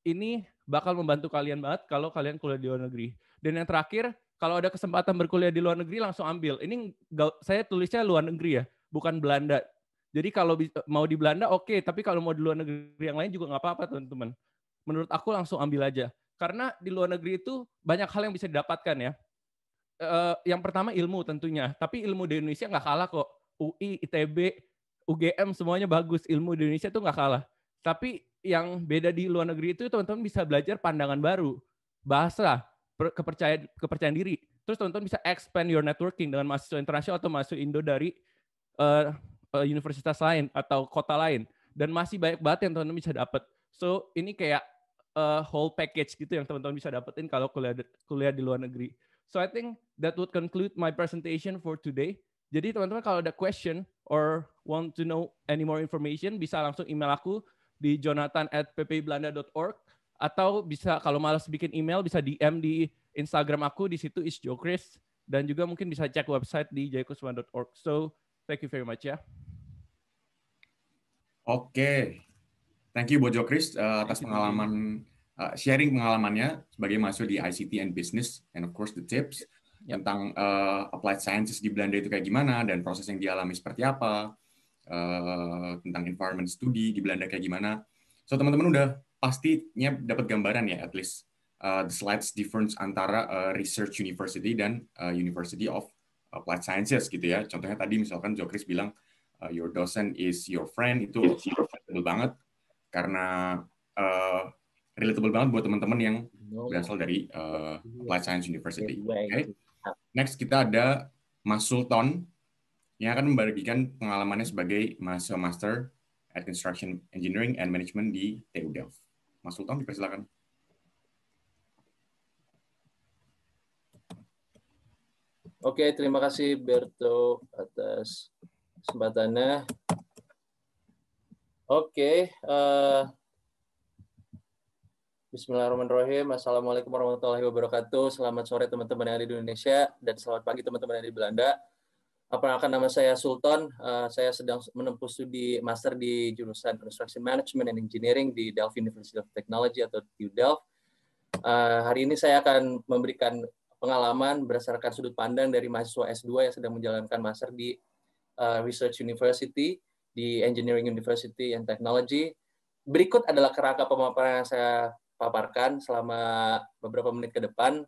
Ini bakal membantu kalian banget kalau kalian kuliah di luar negeri. Dan yang terakhir, kalau ada kesempatan berkuliah di luar negeri langsung ambil. Ini saya tulisnya luar negeri ya, bukan Belanda. Jadi kalau mau di Belanda oke, tapi kalau mau di luar negeri yang lain juga nggak apa-apa teman-teman. Menurut aku langsung ambil aja. Karena di luar negeri itu banyak hal yang bisa didapatkan ya. Yang pertama ilmu tentunya, tapi ilmu di Indonesia nggak kalah kok. UI, ITB, UGM semuanya bagus, ilmu di Indonesia tuh nggak kalah. Tapi yang beda di luar negeri itu teman-teman bisa belajar pandangan baru, bahasa, kepercayaan diri. Terus teman-teman bisa expand your networking dengan mahasiswa internasional atau mahasiswa Indo dari universitas lain atau kota lain. Dan masih banyak banget yang teman-teman bisa dapat. So ini kayak whole package gitu yang teman-teman bisa dapetin kalau kuliah di luar negeri. So I think that would conclude my presentation for today. Jadi teman-teman kalau ada question or want to know any more information bisa langsung email aku di jonathan@ppibelanda.org atau bisa kalau malas bikin email bisa DM di Instagram aku, di situ is Jokris, dan juga mungkin bisa cek website di jaykusuma.org. So thank you very much ya. Oke. Thank you buat Jokris atas pengalaman sharing pengalamannya sebagai mahasiswa di ICT and Business, and of course the tips tentang applied sciences di Belanda itu kayak gimana dan proses yang dialami seperti apa, tentang environment study di Belanda kayak gimana. So teman-teman udah pastinya dapat gambaran ya, at least the slides difference antara research university dan University of Applied Sciences gitu ya. Contohnya tadi misalkan Jokris bilang your docent is your friend, itu relatable banget karena relatable banget buat teman-teman yang berasal dari Applied Science University. Okay. Next kita ada Mas Sultan yang akan membagikan pengalamannya sebagai mahasiswa Master at Construction Engineering and Management di TU Delft. Mas Sultan, dipersilakan. Oke, terima kasih Berto atas kesempatannya. Oke, Bismillahirrahmanirrahim. Assalamualaikum warahmatullahi wabarakatuh. Selamat sore teman-teman yang ada di Indonesia dan selamat pagi teman-teman yang ada di Belanda. Perkenalkan nama saya Sultan. Saya sedang menempuh studi master di jurusan Construction Management and Engineering di Delft University of Technology atau TU Delft. Hari ini saya akan memberikan pengalaman berdasarkan sudut pandang dari mahasiswa S2 yang sedang menjalankan master di Research University, di Engineering University and Technology. Berikut adalah kerangka pemaparan yang saya paparkan selama beberapa menit ke depan.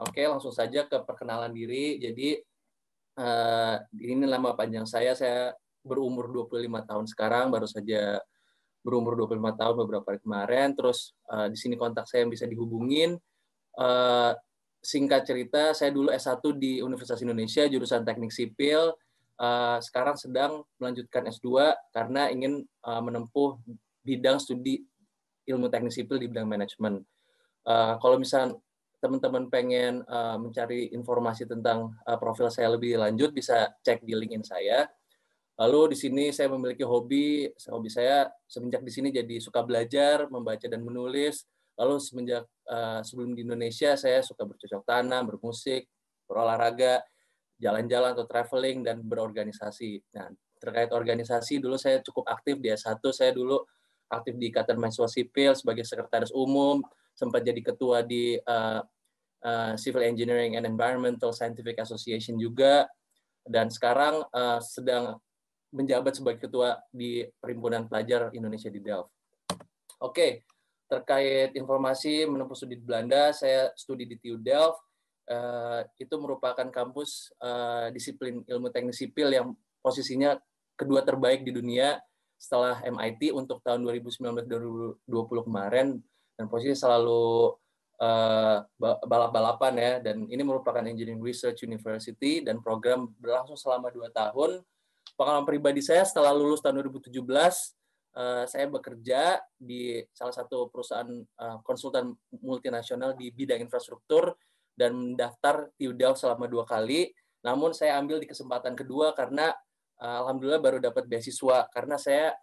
Oke, langsung saja ke perkenalan diri. Jadi, ini nama panjang saya berumur 25 tahun sekarang, baru saja berumur 25 tahun beberapa hari kemarin. Terus di sini kontak saya yang bisa dihubungin. Singkat cerita, saya dulu S1 di Universitas Indonesia, jurusan Teknik Sipil. Sekarang sedang melanjutkan S2 karena ingin menempuh bidang studi ilmu teknik sipil di bidang manajemen. Kalau misalnya teman-teman pengen mencari informasi tentang profil saya lebih lanjut, bisa cek di LinkedIn saya. Lalu di sini saya memiliki hobi saya semenjak di sini jadi suka belajar, membaca dan menulis. Lalu semenjak sebelum di Indonesia saya suka bercocok tanam, bermusik, berolahraga, jalan-jalan atau traveling dan berorganisasi. Nah, terkait organisasi dulu saya cukup aktif di S1, saya dulu aktif di Ikatan Mahasiswa Sipil sebagai sekretaris umum, sempat jadi ketua di Civil Engineering and Environmental Scientific Association juga, dan sekarang sedang menjabat sebagai ketua di Perhimpunan Pelajar Indonesia di Delft. Oke, terkait informasi menempuh studi di Belanda, saya studi di TU Delft. Itu merupakan kampus disiplin ilmu teknik sipil yang posisinya kedua terbaik di dunia setelah MIT untuk tahun 2019-2020 kemarin, dan posisi selalu balap-balapan ya. Dan ini merupakan Engineering Research University dan program berlangsung selama 2 tahun. pengalaman pribadi saya setelah lulus tahun 2017, saya bekerja di salah satu perusahaan konsultan multinasional di bidang infrastruktur dan mendaftar TUDAF selama 2 kali. Namun saya ambil di kesempatan kedua karena alhamdulillah baru dapat beasiswa, karena saya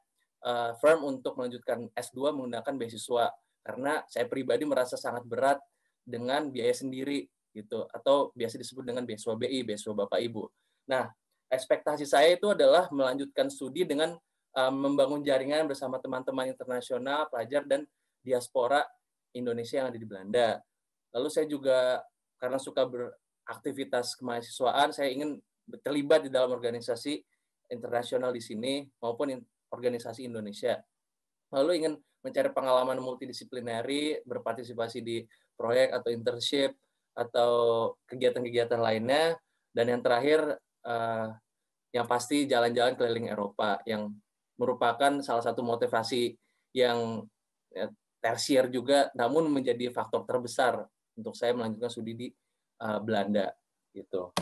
firm untuk melanjutkan S2 menggunakan beasiswa karena saya pribadi merasa sangat berat dengan biaya sendiri gitu, atau biasa disebut dengan beasiswa BI, beasiswa Bapak Ibu. Nah, ekspektasi saya itu adalah melanjutkan studi dengan membangun jaringan bersama teman-teman internasional, pelajar, dan diaspora Indonesia yang ada di Belanda. Lalu saya juga, karena suka beraktivitas kemahasiswaan, saya ingin terlibat di dalam organisasi internasional di sini, maupun organisasi Indonesia. Lalu ingin mencari pengalaman multidisiplinary, berpartisipasi di proyek atau internship, atau kegiatan-kegiatan lainnya. Dan yang terakhir, yang pasti jalan-jalan keliling Eropa, yang merupakan salah satu motivasi yang tersier juga, namun menjadi faktor terbesar untuk saya melanjutkan studi di Belanda. Gitu.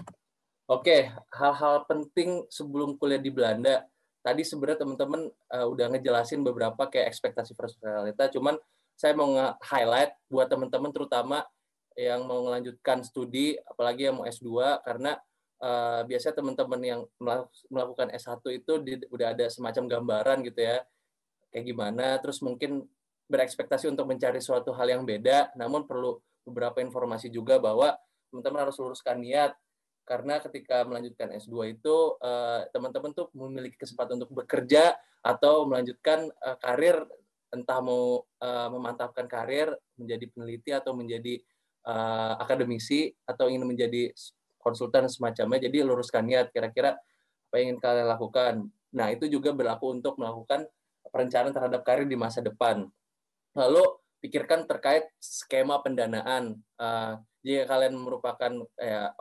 Oke, hal-hal penting sebelum kuliah di Belanda. Tadi sebenarnya teman-teman udah ngejelasin beberapa kayak ekspektasi versus realita, cuman saya mau nge-highlight buat teman-teman terutama yang mau melanjutkan studi, apalagi yang mau S2, karena biasanya teman-teman yang melakukan S1 itu udah ada semacam gambaran gitu ya, kayak gimana, terus mungkin berekspektasi untuk mencari suatu hal yang beda, namun perlu beberapa informasi juga bahwa teman-teman harus luruskan niat, karena ketika melanjutkan S2 itu teman-teman tuh memiliki kesempatan untuk bekerja atau melanjutkan karir, entah mau memantapkan karir, menjadi peneliti atau menjadi akademisi, atau ingin menjadi konsultan semacamnya. Jadi luruskan niat, kira-kira apa yang ingin kalian lakukan. Nah, itu juga berlaku untuk melakukan perencanaan terhadap karir di masa depan. Lalu pikirkan terkait skema pendanaan. Jika kalian merupakan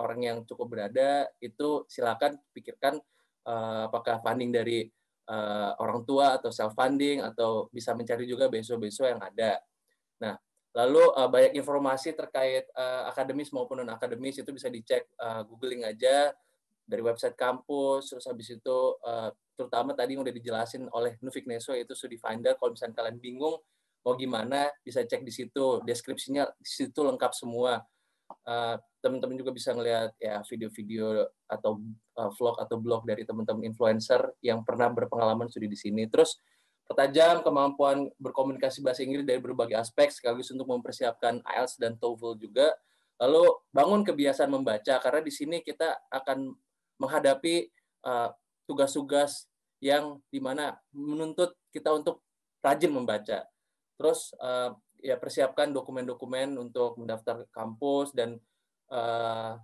orang yang cukup berada, itu silakan pikirkan apakah funding dari orang tua atau self funding, atau bisa mencari juga beasiswa-beasiswa yang ada. Nah, lalu banyak informasi terkait akademis maupun non akademis itu bisa dicek, googling aja dari website kampus. Terus habis itu terutama tadi yang udah dijelasin oleh Nufik Neso, yaitu Studi Finder. Kalau misalnya kalian bingung mau gimana, bisa cek di situ, deskripsinya di situ lengkap semua. Teman-teman juga bisa ngelihat ya video-video atau vlog atau blog dari teman-teman influencer yang pernah berpengalaman studi di sini. Terus pertajam kemampuan berkomunikasi bahasa Inggris dari berbagai aspek, sekaligus untuk mempersiapkan IELTS dan TOEFL juga. Lalu bangun kebiasaan membaca, karena di sini kita akan menghadapi tugas-tugas yang dimana menuntut kita untuk rajin membaca. Terus ya persiapkan dokumen-dokumen untuk mendaftar kampus, dan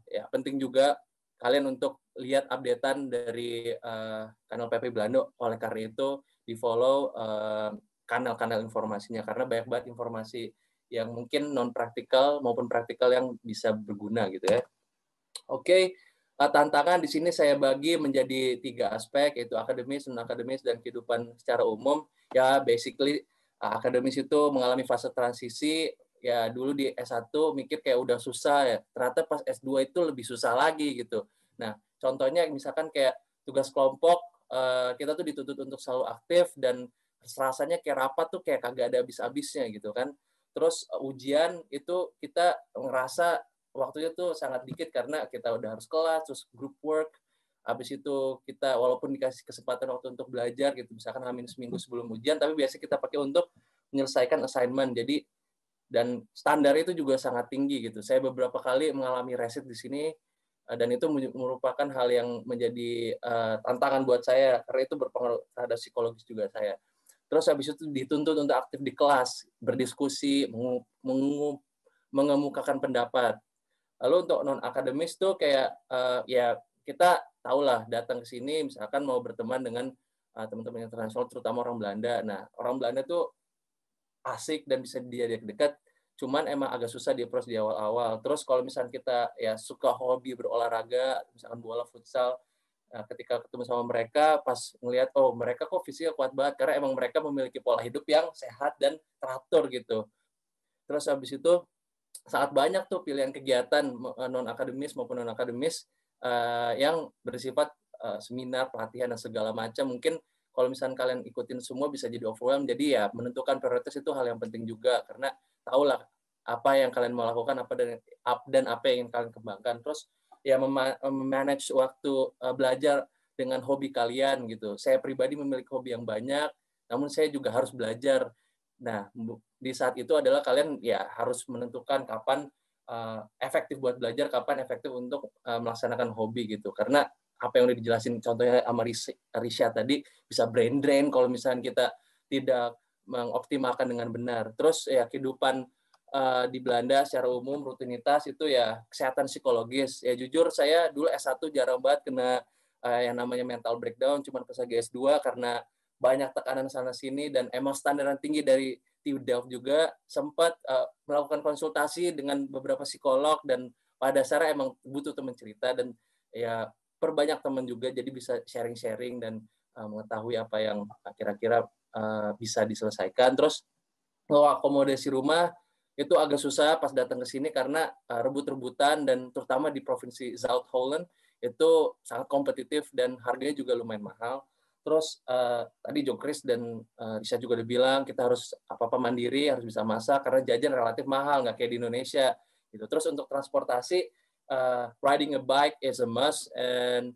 ya penting juga kalian untuk lihat updatean dari kanal PP Belanda. Oleh karena itu di follow kanal-kanal informasinya, karena banyak banget informasi yang mungkin non praktikal maupun praktikal yang bisa berguna gitu ya. Oke, tantangan di sini saya bagi menjadi 3 aspek, yaitu akademis, non akademis, dan kehidupan secara umum. Ya basically akademis itu mengalami fase transisi. Ya dulu di S1 mikir kayak udah susah ya, ternyata pas S2 itu lebih susah lagi gitu. Nah, contohnya misalkan kayak tugas kelompok, kita tuh dituntut untuk selalu aktif, dan rasanya kayak rapat tuh kayak kagak ada habis-habisnya gitu kan. Terus ujian itu kita ngerasa waktunya tuh sangat dikit karena kita udah harus kelas, terus group work. Habis itu kita walaupun dikasih kesempatan waktu untuk belajar gitu, misalkan hamin seminggu sebelum ujian, tapi biasanya kita pakai untuk menyelesaikan assignment. Jadi dan standar itu juga sangat tinggi gitu. Saya beberapa kali mengalami resit di sini, dan itu merupakan hal yang menjadi tantangan buat saya, karena itu berpengaruh terhadap psikologis juga saya. Terus habis itu dituntut untuk aktif di kelas, berdiskusi, mengemukakan pendapat. Lalu untuk non akademis tuh kayak ya kita tahulah datang ke sini misalkan mau berteman dengan teman-teman internasional, terutama orang Belanda. Nah, orang Belanda tuh asik dan bisa diajak dekat, cuman emang agak susah di approach di awal-awal. Terus kalau misalnya kita ya suka hobi berolahraga, misalkan bola, futsal, ketika ketemu sama mereka, pas ngelihat oh mereka kok fisiknya kuat banget, karena emang mereka memiliki pola hidup yang sehat dan teratur gitu. Terus habis itu sangat banyak tuh pilihan kegiatan non akademis maupun non akademis yang bersifat seminar, pelatihan dan segala macam. Mungkin kalau misalnya kalian ikutin semua bisa jadi overwhelmed. Jadi ya menentukan prioritas itu hal yang penting juga, karena tahulah apa yang kalian mau lakukan, dan apa yang ingin kalian kembangkan. Terus ya memanage waktu belajar dengan hobi kalian gitu. Saya pribadi memiliki hobi yang banyak, namun saya juga harus belajar. Nah, di saat itu adalah kalian ya harus menentukan kapan efektif buat belajar, kapan efektif untuk melaksanakan hobi gitu. Karena apa yang udah dijelasin contohnya sama Risha tadi, bisa brain drain kalau misalnya kita tidak mengoptimalkan dengan benar. Terus ya kehidupan di Belanda secara umum, rutinitas itu ya kesehatan psikologis. Ya jujur saya dulu S1 jarang banget kena yang namanya mental breakdown, cuman pas lagi S2 karena banyak tekanan sana-sini dan emang standaran tinggi dari TU Delft juga, sempat melakukan konsultasi dengan beberapa psikolog, dan pada dasarnya emang butuh teman cerita, dan ya perbanyak teman juga, jadi bisa sharing-sharing dan mengetahui apa yang kira-kira bisa diselesaikan. Terus kalau akomodasi rumah itu agak susah pas datang ke sini karena rebut-rebutan, dan terutama di provinsi Zuid-Holland itu sangat kompetitif dan harganya juga lumayan mahal. Terus tadi Jokris dan Risha juga udah bilang kita harus apa-apa mandiri, harus bisa masak karena jajan relatif mahal, nggak kayak di Indonesia gitu. Terus untuk transportasi, riding a bike is a must, and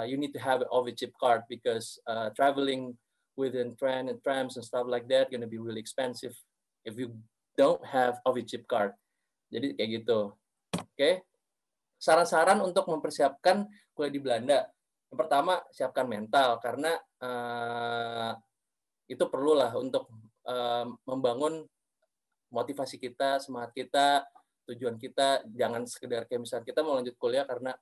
you need to have an OV-chip card because traveling within train and trams and stuff like that gonna be really expensive if you don't have OV-chip card. Jadi kayak gitu. Oke. Saran-saran untuk mempersiapkan kuliah di Belanda. Yang pertama, siapkan mental, karena itu perlulah untuk membangun motivasi kita, semangat kita, tujuan kita. Jangan sekedar kayak misalnya kita mau lanjut kuliah karena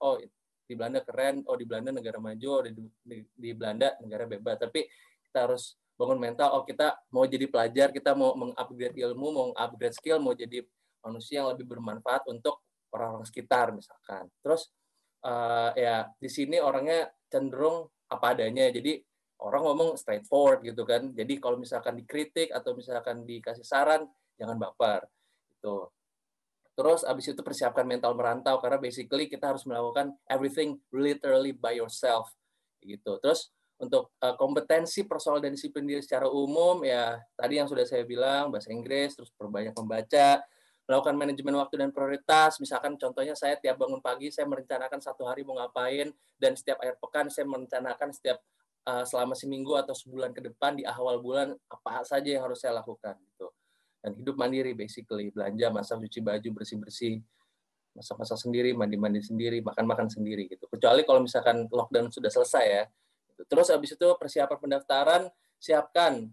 di Belanda keren, di Belanda negara maju, di Belanda negara bebas. Tapi kita harus bangun mental, kita mau jadi pelajar, kita mau mengupgrade ilmu, mau upgrade skill, mau jadi manusia yang lebih bermanfaat untuk orang-orang sekitar misalkan. Terus ya di sini orangnya cenderung apa adanya, jadi orang ngomong straightforward gitu kan. Jadi kalau misalkan dikritik atau misalkan dikasih saran, jangan baper gitu. Terus abis itu persiapkan mental merantau, karena basically kita harus melakukan everything literally by yourself gitu. Terus untuk kompetensi personal dan disiplin diri secara umum, ya tadi yang sudah saya bilang, bahasa Inggris, terus perbanyak membaca, melakukan manajemen waktu dan prioritas. Misalkan contohnya saya tiap bangun pagi, saya merencanakan satu hari mau ngapain, dan setiap akhir pekan saya merencanakan setiap selama seminggu atau sebulan ke depan, di awal bulan apa saja yang harus saya lakukan gitu. Dan hidup mandiri basically, belanja, masak, cuci baju, bersih-bersih, masak-masak sendiri, mandi-mandi sendiri, makan-makan sendiri gitu. Kecuali kalau misalkan lockdown sudah selesai ya. Terus habis itu persiapan pendaftaran, siapkan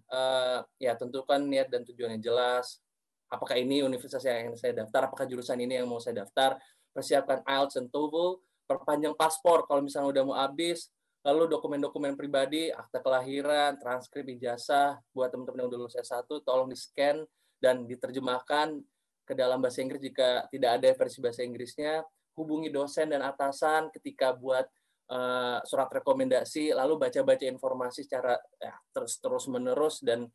ya tentukan niat dan tujuan yang jelas. Apakah ini universitas yang ingin saya daftar, apakah jurusan ini yang mau saya daftar. Persiapkan IELTS dan TOEFL, perpanjang paspor kalau misalnya udah mau habis, lalu dokumen-dokumen pribadi, akta kelahiran, transkrip ijazah, buat teman-teman yang udah lulus S1, tolong di-scan dan diterjemahkan ke dalam bahasa Inggris jika tidak ada versi bahasa Inggrisnya. Hubungi dosen dan atasan ketika buat surat rekomendasi, lalu baca-baca informasi secara terus-menerus, dan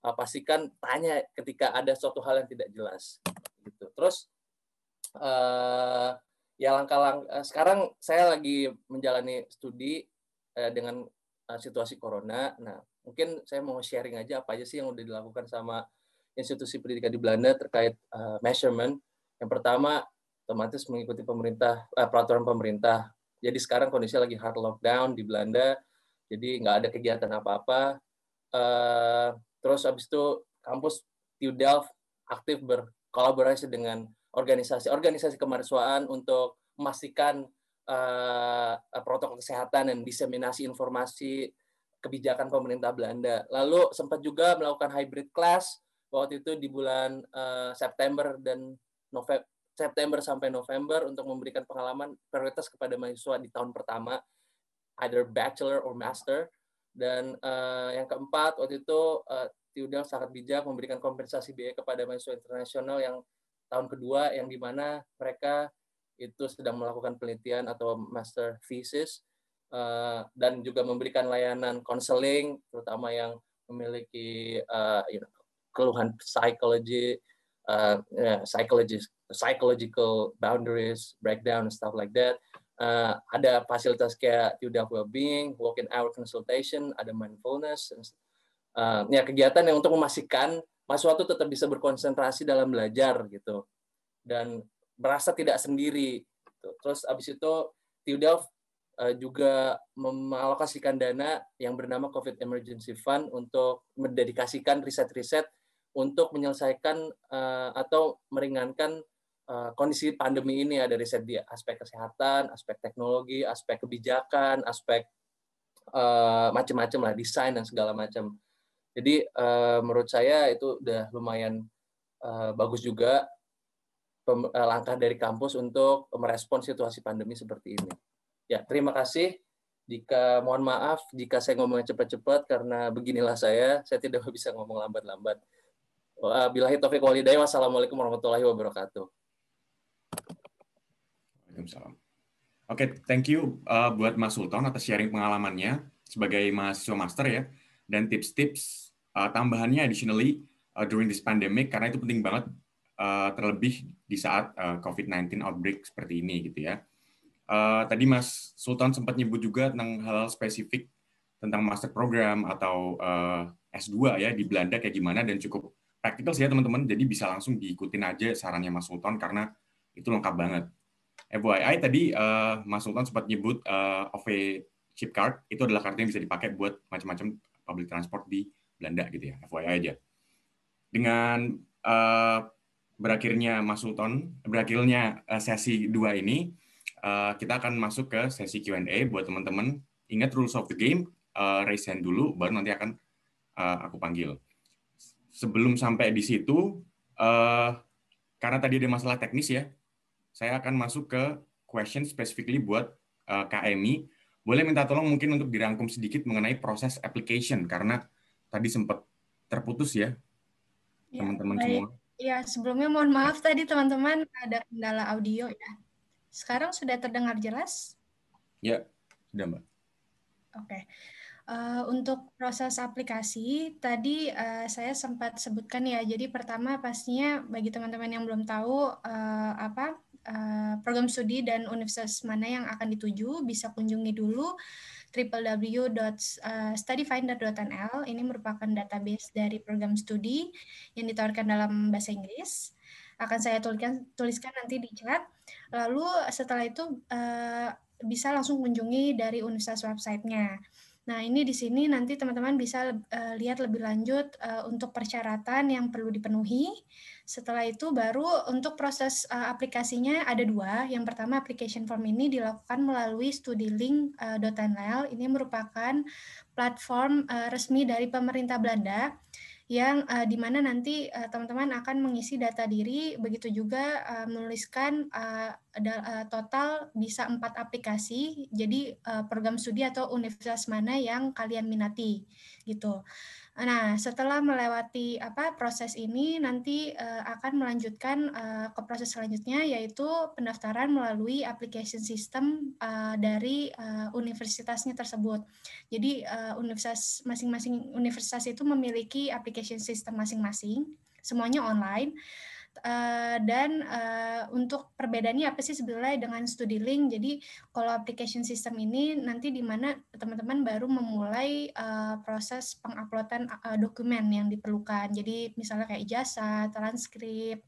pastikan tanya ketika ada suatu hal yang tidak jelas gitu. Terus ya langkah-langkah, sekarang saya lagi menjalani studi dengan situasi corona. Nah, mungkin saya mau sharing aja apa aja sih yang udah dilakukan sama institusi pendidikan di Belanda terkait measurement. Yang pertama, otomatis mengikuti peraturan pemerintah. Jadi sekarang kondisinya lagi hard lockdown di Belanda, jadi nggak ada kegiatan apa-apa. Terus habis itu kampus TU Delft aktif berkolaborasi dengan organisasi kemahasiswaan untuk memastikan protokol kesehatan dan diseminasi informasi kebijakan pemerintah Belanda. Lalu sempat juga melakukan hybrid class waktu itu di bulan September sampai November untuk memberikan pengalaman prioritas kepada mahasiswa di tahun pertama, either bachelor or master. Dan yang keempat, waktu itu TU Delft sangat bijak memberikan kompensasi biaya kepada mahasiswa internasional yang tahun kedua, yang dimana mereka itu sedang melakukan penelitian atau master thesis, dan juga memberikan layanan konseling, terutama yang memiliki keluhan psychological boundaries, breakdown, and stuff like that. Ada fasilitas kayak TUDAF Wellbeing, Walk-in Hour Consultation, ada mindfulness, ya kegiatan yang untuk memastikan mahasiswa itu tetap bisa berkonsentrasi dalam belajar gitu dan merasa tidak sendiri. Gitu. Terus abis itu TUDAF juga mengalokasikan dana yang bernama COVID Emergency Fund untuk mendedikasikan riset-riset untuk menyelesaikan atau meringankan kondisi pandemi ini. Ada riset di aspek kesehatan, aspek teknologi, aspek kebijakan, aspek macam-macam lah, desain dan segala macam. Jadi menurut saya itu udah lumayan bagus juga langkah dari kampus untuk merespons situasi pandemi seperti ini. Ya, terima kasih. Mohon maaf jika saya ngomongnya cepat-cepat karena beginilah saya tidak bisa ngomong lambat-lambat. Billahi taufiq wal hidayah. Wassalamualaikum warahmatullahi wabarakatuh. Waalaikumsalam. Oke, thank you buat Mas Sultan atas sharing pengalamannya sebagai mahasiswa master ya, dan tips-tips tambahannya additionally during this pandemic, karena itu penting banget terlebih di saat COVID-19 outbreak seperti ini gitu ya. Tadi Mas Sultan sempat nyebut juga tentang hal spesifik tentang master program atau S2 ya di Belanda kayak gimana, dan cukup praktikal sih ya teman-teman, jadi bisa langsung diikutin aja sarannya Mas Sultan karena itu lengkap banget. FYI tadi Mas Sultan sempat nyebut OV chip card, itu adalah kartu yang bisa dipakai buat macam-macam public transport di Belanda gitu ya, FYI aja. Dengan berakhirnya sesi 2 ini, kita akan masuk ke sesi Q&A buat teman-teman. Ingat rules of the game, raise hand dulu, baru nanti akan aku panggil. Sebelum sampai di situ, karena tadi ada masalah teknis ya, saya akan masuk ke question specifically buat Kak Emi. Boleh minta tolong mungkin untuk dirangkum sedikit mengenai proses application, karena tadi sempat terputus ya, teman-teman semua. Ya, sebelumnya mohon maaf tadi teman-teman ada kendala audio ya. Sekarang sudah terdengar jelas? Ya, sudah Mbak. Oke. Untuk proses aplikasi, tadi saya sempat sebutkan ya, jadi pertama pastinya bagi teman-teman yang belum tahu program studi dan universitas mana yang akan dituju, bisa kunjungi dulu www.studyfinder.nl. Ini merupakan database dari program studi yang ditawarkan dalam bahasa Inggris. Akan saya tuliskan nanti di chat. Lalu setelah itu bisa langsung kunjungi dari universitas website-nya. Nah, ini di sini nanti teman-teman bisa lihat lebih lanjut untuk persyaratan yang perlu dipenuhi. Setelah itu baru untuk proses aplikasinya ada 2. Yang pertama, application form ini dilakukan melalui studylink.nl. Ini merupakan platform resmi dari pemerintah Belanda yang di mana nanti teman-teman akan mengisi data diri, begitu juga menuliskan total bisa 4 aplikasi, jadi program studi atau universitas mana yang kalian minati, gitu. Nah, setelah melewati proses ini, nanti akan melanjutkan ke proses selanjutnya, yaitu pendaftaran melalui application system dari universitasnya tersebut. Jadi masing-masing universitas itu memiliki application system masing-masing, semuanya online. Dan untuk perbedaannya apa sih sebenarnya dengan StudyLink? Jadi kalau application system ini nanti di mana teman-teman baru memulai proses penguploadan dokumen yang diperlukan. Jadi misalnya kayak ijazah, transkrip,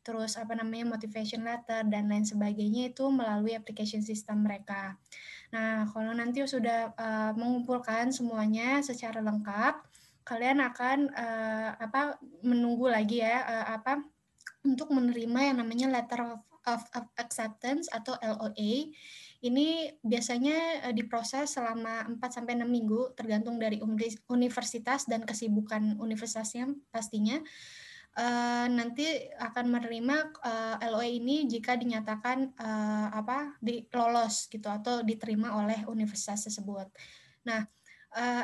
terus motivation letter dan lain sebagainya itu melalui application system mereka. Nah, kalau nanti sudah mengumpulkan semuanya secara lengkap, kalian akan menunggu lagi ya untuk menerima yang namanya letter of acceptance atau LOA. Ini biasanya diproses selama 4-6 minggu tergantung dari universitas dan kesibukan universitasnya pastinya. Nanti akan menerima LOA ini jika dinyatakan lolos gitu atau diterima oleh universitas tersebut. Nah,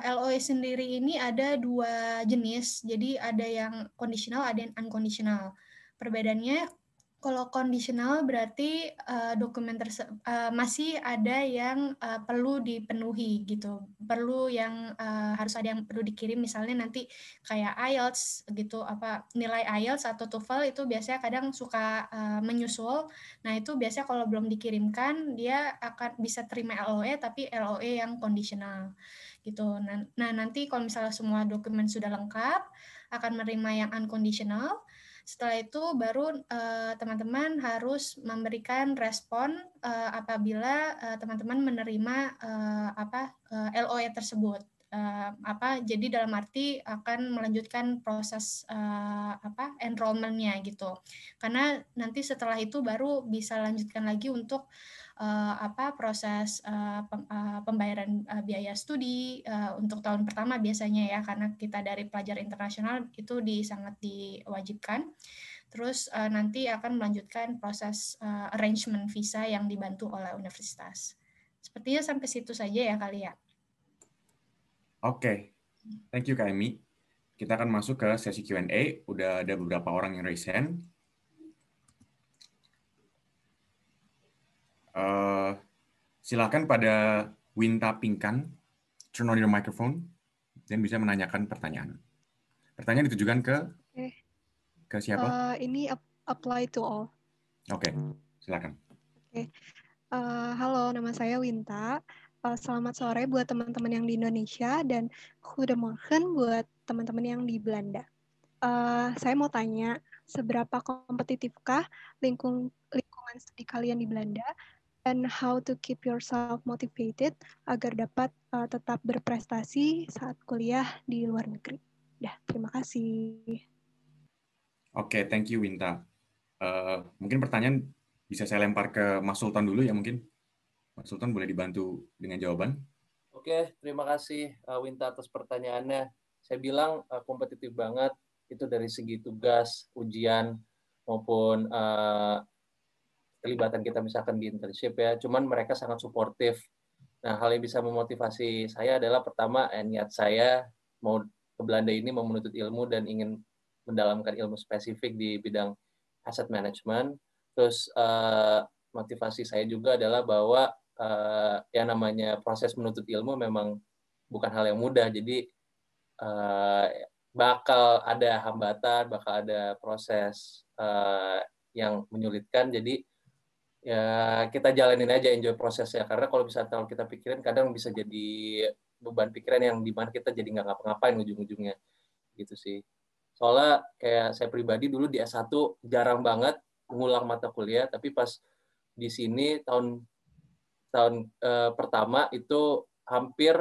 LOA sendiri ini ada 2 jenis, jadi ada yang conditional, ada yang unconditional. Perbedaannya Kalau kondisional berarti dokumen masih ada yang perlu dipenuhi gitu, perlu yang harus ada yang perlu dikirim, misalnya nanti kayak IELTS gitu, nilai IELTS atau TOEFL itu biasanya kadang suka menyusul. Nah itu biasanya kalau belum dikirimkan dia akan bisa terima LOE, tapi LOE yang kondisional gitu. Nah nanti kalau misalnya semua dokumen sudah lengkap akan menerima yang unconditional. Setelah itu baru teman-teman harus memberikan respon apabila teman-teman menerima LOE tersebut. Jadi dalam arti akan melanjutkan proses enrollment-nya gitu. Karena nanti setelah itu baru bisa lanjutkan lagi untuk proses pembayaran biaya studi untuk tahun pertama biasanya ya, karena kita dari pelajar internasional itu sangat diwajibkan. Terus nanti akan melanjutkan proses arrangement visa yang dibantu oleh universitas. Sepertinya sampai situ saja ya kali ya. Oke, thank you Kak Emi. Kita akan masuk ke sesi Q&A. Udah ada beberapa orang yang raise hand. Silakan pada Winta Pinkan, turn on your microphone, dan bisa menanyakan pertanyaan. Pertanyaan ditujukan ke siapa? Ini apply to all. Oke, silakan. Halo, nama saya Winta. Selamat sore buat teman-teman yang di Indonesia dan goedemorgen buat teman-teman yang di Belanda. Saya mau tanya, seberapa kompetitifkah lingkungan studi kalian di Belanda, and how to keep yourself motivated agar dapat tetap berprestasi saat kuliah di luar negeri. Terima kasih. Oke, thank you Winta. Mungkin pertanyaan bisa saya lempar ke Mas Sultan dulu ya mungkin. Mas Sultan boleh dibantu dengan jawaban? Oke, terima kasih Winta atas pertanyaannya. Saya bilang kompetitif banget, itu dari segi tugas, ujian, maupun kelibatan kita misalkan di internship ya. Cuman mereka sangat suportif. Nah, hal yang bisa memotivasi saya adalah pertama, niat saya mau ke Belanda ini mau menuntut ilmu dan ingin mendalamkan ilmu spesifik di bidang asset management. Terus motivasi saya juga adalah bahwa yang namanya proses menuntut ilmu memang bukan hal yang mudah. Jadi bakal ada hambatan, bakal ada proses yang menyulitkan. Jadi ya kita jalanin aja, enjoy prosesnya. Karena kalau bisa terlalu kita pikirin, kadang bisa jadi beban pikiran yang dimana kita jadi nggak ngapa-ngapain ujung-ujungnya. Gitu sih. Soalnya kayak saya pribadi dulu di S1 jarang banget ngulang mata kuliah, tapi pas di sini tahun pertama itu hampir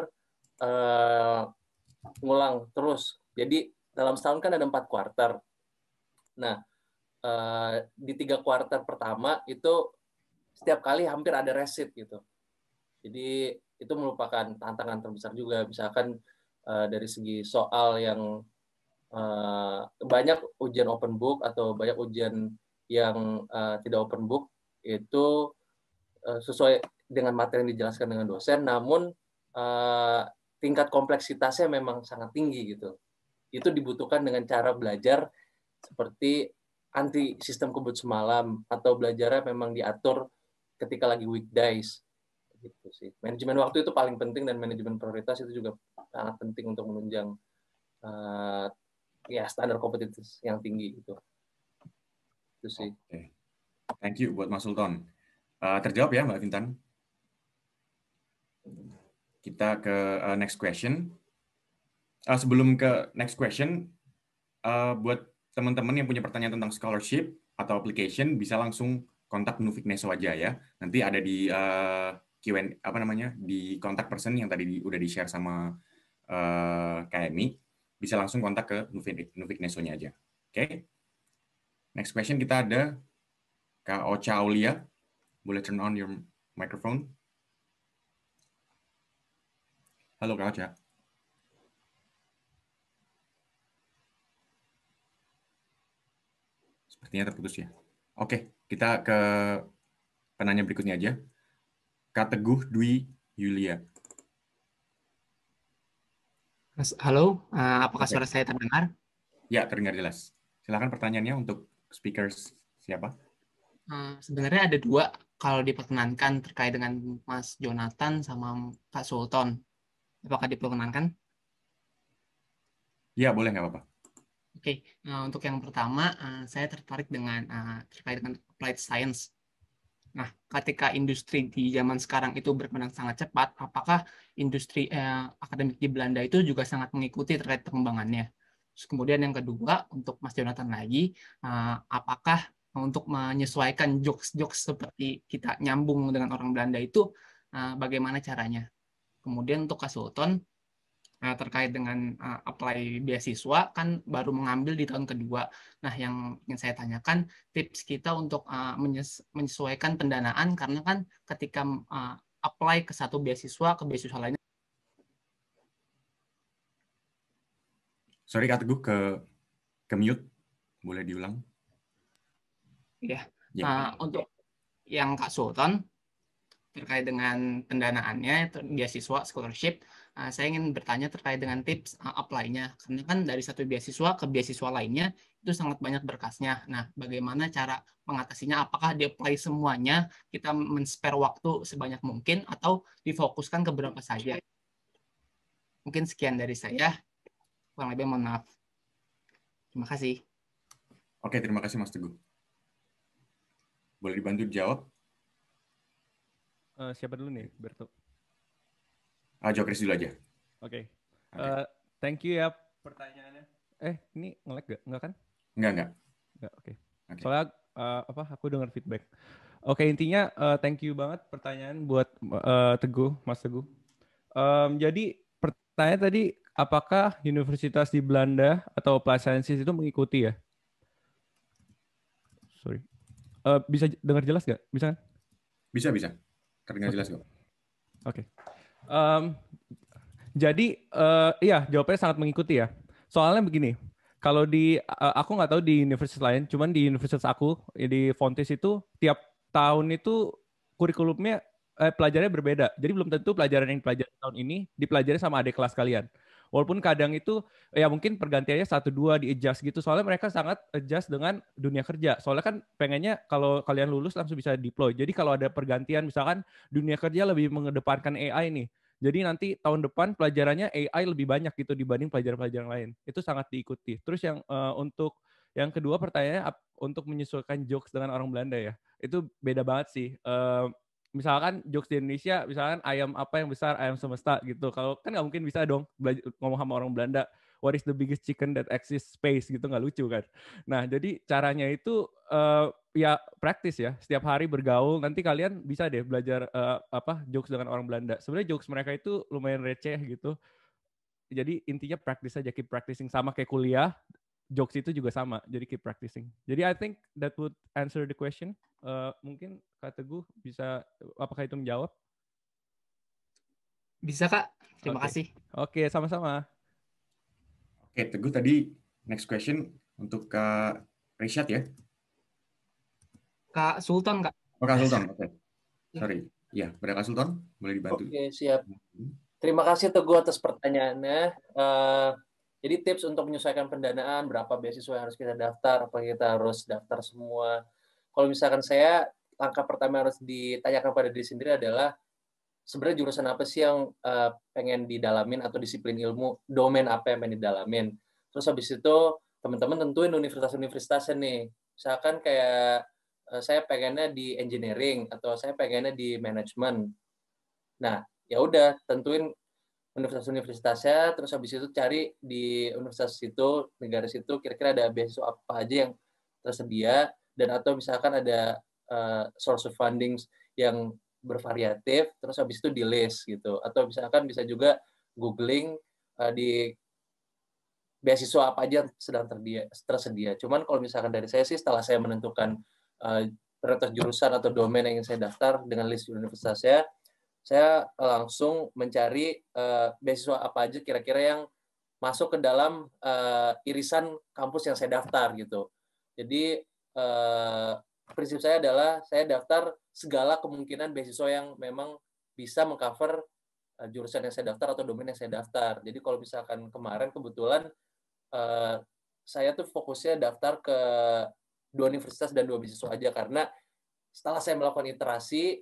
ngulang terus. Jadi dalam setahun kan ada 4 kuarter. Nah, di 3 kuarter pertama itu setiap kali hampir ada resit gitu. Jadi itu merupakan tantangan terbesar juga. Misalkan dari segi soal yang banyak ujian open book atau banyak ujian yang tidak open book itu sesuai dengan materi yang dijelaskan dengan dosen, namun tingkat kompleksitasnya memang sangat tinggi gitu. Itu dibutuhkan dengan cara belajar seperti anti sistem kebut semalam atau belajarnya memang diatur ketika lagi weekdays gitu sih. Manajemen waktu itu paling penting dan manajemen prioritas itu juga sangat penting untuk menunjang standar kompetitif yang tinggi gitu. Itu sih. Okay. Thank you buat Mas Sultan. Terjawab ya Mbak Vintan? Kita ke next question. Sebelum ke next question, buat teman-teman yang punya pertanyaan tentang scholarship atau application bisa langsung kontak Nufik Neso aja ya. Nanti ada di Q&A di kontak person yang tadi udah di-share sama KMI, bisa langsung kontak ke Nufik Neso-nya aja. Oke. Next question kita ada Kak Ocha Aulia. Boleh turn on your microphone. Halo Kak Ocha. Sepertinya terputus ya. Oke, kita ke penanya berikutnya aja. Kak Teguh Dwi Yulia. Halo, apakah suara saya terdengar? Ya, terdengar jelas. Silakan pertanyaannya untuk speakers siapa? Sebenarnya ada dua kalau diperkenankan terkait dengan Mas Jonathan sama Kak Sultan. Apakah diperkenankan? Ya, boleh, nggak apa-apa. Oke, untuk yang pertama, saya tertarik dengan terkait dengan applied science. Nah, ketika industri di zaman sekarang itu berkembang sangat cepat, apakah industri akademik di Belanda itu juga sangat mengikuti terkait perkembangannya? Terus kemudian yang kedua, untuk Mas Jonathan lagi, apakah untuk menyesuaikan jokes-jokes seperti kita nyambung dengan orang Belanda itu, bagaimana caranya? Kemudian untuk Kak Sultan, terkait dengan apply beasiswa kan baru mengambil di tahun kedua. Nah, yang ingin saya tanyakan tips kita untuk menyesuaikan pendanaan karena kan ketika apply ke satu beasiswa ke beasiswa lainnya. Sorry Kak Teguh, ke mute. Boleh diulang? Ya. Ya. Untuk yang Kak Sultan terkait dengan pendanaannya, beasiswa, scholarship, saya ingin bertanya terkait dengan tips apply-nya. Karena kan dari satu beasiswa ke beasiswa lainnya, itu sangat banyak berkasnya. Nah, bagaimana cara mengatasinya? Apakah di-apply semuanya, kita men-spare waktu sebanyak mungkin, atau difokuskan ke beberapa saja? Mungkin sekian dari saya. Kurang lebih mohon maaf. Terima kasih. Oke, terima kasih Mas Teguh. Boleh dibantu dijawab? Siapa dulu nih, Berto? Jawab Chris dulu aja. Oke. Thank you ya pertanyaannya. Ini nge-lag gak? Enggak kan? Enggak. Oke. Soalnya aku dengar feedback. Oke, intinya thank you banget pertanyaan buat Teguh, Mas Teguh. Jadi pertanyaan tadi, apakah universitas di Belanda atau Applied Sciences itu mengikuti ya? Sorry. Bisa dengar jelas nggak? Bisa kan? Bisa. Terdengar jelas kok. Oke. Jadi iya, jawabannya sangat mengikuti ya. Soalnya begini, kalau di aku nggak tahu di universitas lain, cuman di universitas aku di Fontys itu tiap tahun itu kurikulumnya pelajarannya berbeda. Jadi belum tentu pelajaran yang dipelajari tahun ini dipelajari sama adik kelas kalian. Walaupun kadang itu ya mungkin pergantiannya 1-2 di-adjust gitu. Soalnya mereka sangat adjust dengan dunia kerja. Soalnya kan pengennya kalau kalian lulus langsung bisa deploy. Jadi kalau ada pergantian misalkan dunia kerja lebih mengedepankan AI nih. Jadi nanti tahun depan pelajarannya AI lebih banyak gitu dibanding pelajaran-pelajaran lain. Itu sangat diikuti. Terus yang untuk yang kedua pertanyaannya untuk menyesuaikan jokes dengan orang Belanda ya. Itu beda banget sih. Misalkan jokes di Indonesia, misalkan ayam apa yang besar, ayam semesta gitu. Kalau kan nggak mungkin bisa dong ngomong sama orang Belanda, what is the biggest chicken that exists space gitu, nggak lucu kan. Nah, jadi caranya itu ya praktis ya. Setiap hari bergaul, nanti kalian bisa deh belajar jokes dengan orang Belanda. Sebenarnya jokes mereka itu lumayan receh gitu. Jadi intinya praktis aja, keep practicing, sama kayak kuliah. Jokes itu juga sama, jadi keep practicing. Jadi I think that would answer the question. Mungkin Kak Teguh bisa, apakah itu menjawab? Bisa Kak, terima kasih. Oke, sama-sama. Oke, Teguh tadi next question untuk Kak Rishad ya? Kak Sultan Kak. Kak Sultan, oke. Sorry. Ya, pada Kak Sultan, boleh dibantu. Oke, siap. Terima kasih Teguh atas pertanyaannya. Jadi tips untuk menyesuaikan pendanaan, berapa beasiswa yang harus kita daftar, apa kita harus daftar semua. Kalau misalkan saya, langkah pertama yang harus ditanyakan pada diri sendiri adalah sebenarnya jurusan apa sih yang pengen didalamin atau disiplin ilmu, domain apa yang pengen didalamin. Terus habis itu teman-teman tentuin universitas-universitasnya nih. Misalkan kayak saya pengennya di engineering atau saya pengennya di manajemen. Nah, ya udah tentuin universitas-universitasnya, terus habis itu cari di universitas itu, negara situ, kira-kira ada beasiswa apa aja yang tersedia, dan atau misalkan ada source of funding yang bervariatif, terus habis itu di list gitu. Atau misalkan bisa juga googling di beasiswa apa aja yang sedang tersedia. Cuman kalau misalkan dari saya sih, setelah saya menentukan prioritas jurusan atau domain yang ingin saya daftar dengan list universitasnya, saya langsung mencari beasiswa apa aja kira-kira yang masuk ke dalam irisan kampus yang saya daftar gitu. Jadi prinsip saya adalah saya daftar segala kemungkinan beasiswa yang memang bisa mengcover jurusan yang saya daftar atau domain yang saya daftar. Jadi kalau misalkan kemarin kebetulan saya tuh fokusnya daftar ke 2 universitas dan 2 beasiswa aja karena setelah saya melakukan iterasi,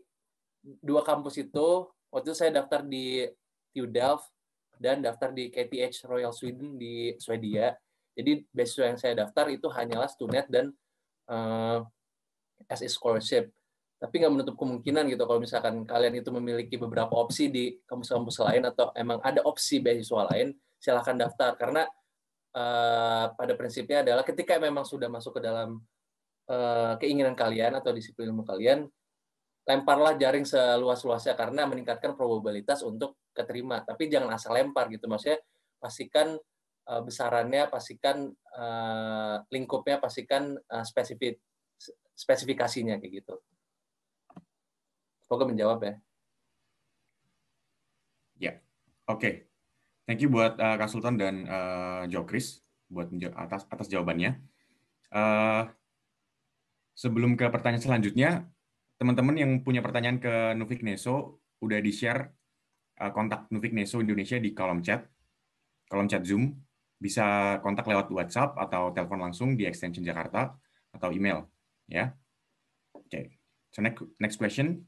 2 kampus itu, waktu itu saya daftar di TU Delft dan daftar di KTH Royal Sweden di Swedia. Jadi beasiswa yang saya daftar itu hanyalah Stunet dan as a scholarship. Tapi nggak menutup kemungkinan gitu kalau misalkan kalian itu memiliki beberapa opsi di kampus-kampus lain atau emang ada opsi beasiswa lain, silahkan daftar. Karena pada prinsipnya adalah ketika memang sudah masuk ke dalam keinginan kalian atau disiplin ilmu kalian, lemparlah jaring seluas-luasnya karena meningkatkan probabilitas untuk keterima. Tapi jangan asal lempar gitu. Maksudnya pastikan besarannya, pastikan lingkupnya, pastikan spesifikasinya kayak gitu. Semoga menjawab ya. Ya, oke. Thank you buat Kak Sultan dan Jokris buat atas jawabannya. Sebelum ke pertanyaan selanjutnya, teman-teman yang punya pertanyaan ke Nufik Neso udah di-share kontak Nufik Neso Indonesia di kolom chat Zoom. Bisa kontak lewat WhatsApp atau telepon langsung di Extension Jakarta atau email, ya. Oke. So next question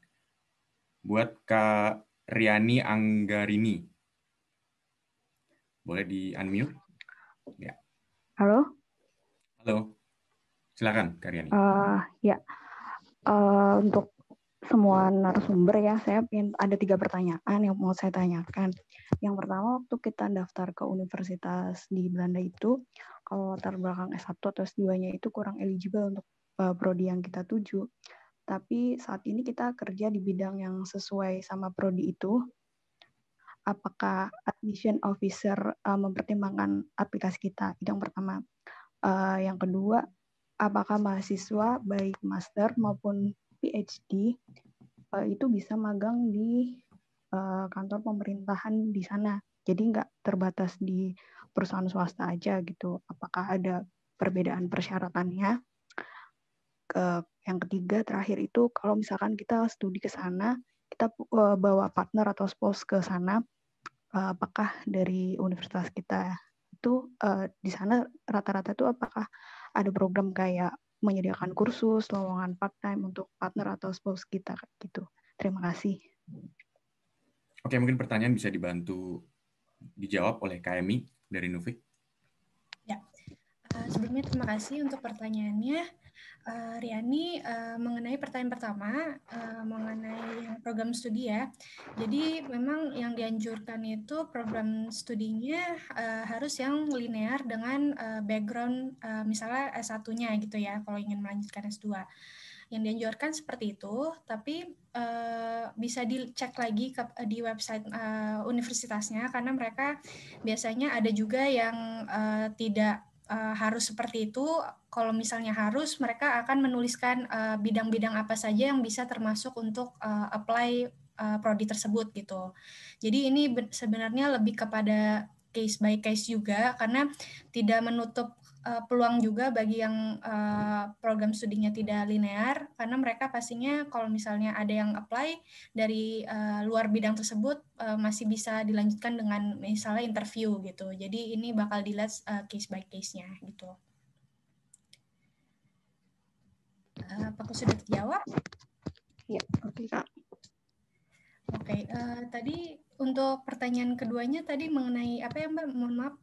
buat Kak Riani Anggarini. Boleh di-unmute? Ya. Halo? Halo. Silakan, Kak Riani. Ya. Untuk semua narasumber ya, saya ada 3 pertanyaan yang mau saya tanyakan. Yang pertama, waktu kita daftar ke universitas di Belanda itu, kalau latar belakang S1 atau S2-nya itu kurang eligible untuk prodi yang kita tuju. Tapi saat ini kita kerja di bidang yang sesuai sama prodi itu. Apakah admission officer mempertimbangkan aplikasi kita? Itu yang pertama. Yang kedua, apakah mahasiswa baik master maupun PhD itu bisa magang di kantor pemerintahan di sana? Jadi nggak terbatas di perusahaan swasta aja gitu. Apakah ada perbedaan persyaratannya? Yang ketiga, terakhir itu kalau misalkan kita studi ke sana, kita bawa partner atau spouse ke sana, apakah dari universitas kita itu di sana rata-rata itu apakah ada program kayak menyediakan kursus, lowongan part-time untuk partner atau spouse kita gitu. Terima kasih. Oke, mungkin pertanyaan bisa dibantu dijawab oleh KMI dari Nufik. Ya, sebelumnya terima kasih untuk pertanyaannya. Riani, mengenai pertanyaan pertama, mengenai program studi ya. Jadi memang yang dianjurkan itu program studinya harus yang linear dengan background misalnya S1-nya gitu ya, kalau ingin melanjutkan S2. Yang dianjurkan seperti itu, tapi bisa dicek lagi di website universitasnya, karena mereka biasanya ada juga yang tidak harus seperti itu. Kalau misalnya harus, mereka akan menuliskan bidang-bidang apa saja yang bisa termasuk untuk apply prodi tersebut gitu. Jadi ini sebenarnya lebih kepada case by case juga, karena tidak menutup peluang juga bagi yang program studinya tidak linear, karena mereka pastinya kalau misalnya ada yang apply dari luar bidang tersebut masih bisa dilanjutkan dengan misalnya interview gitu. Jadi ini bakal dilihat case by case-nya gitu. Apakah sudah terjawab? Ya, oke Kak. Oke, tadi untuk pertanyaan keduanya tadi mengenai apa ya Mbak? Mohon maaf.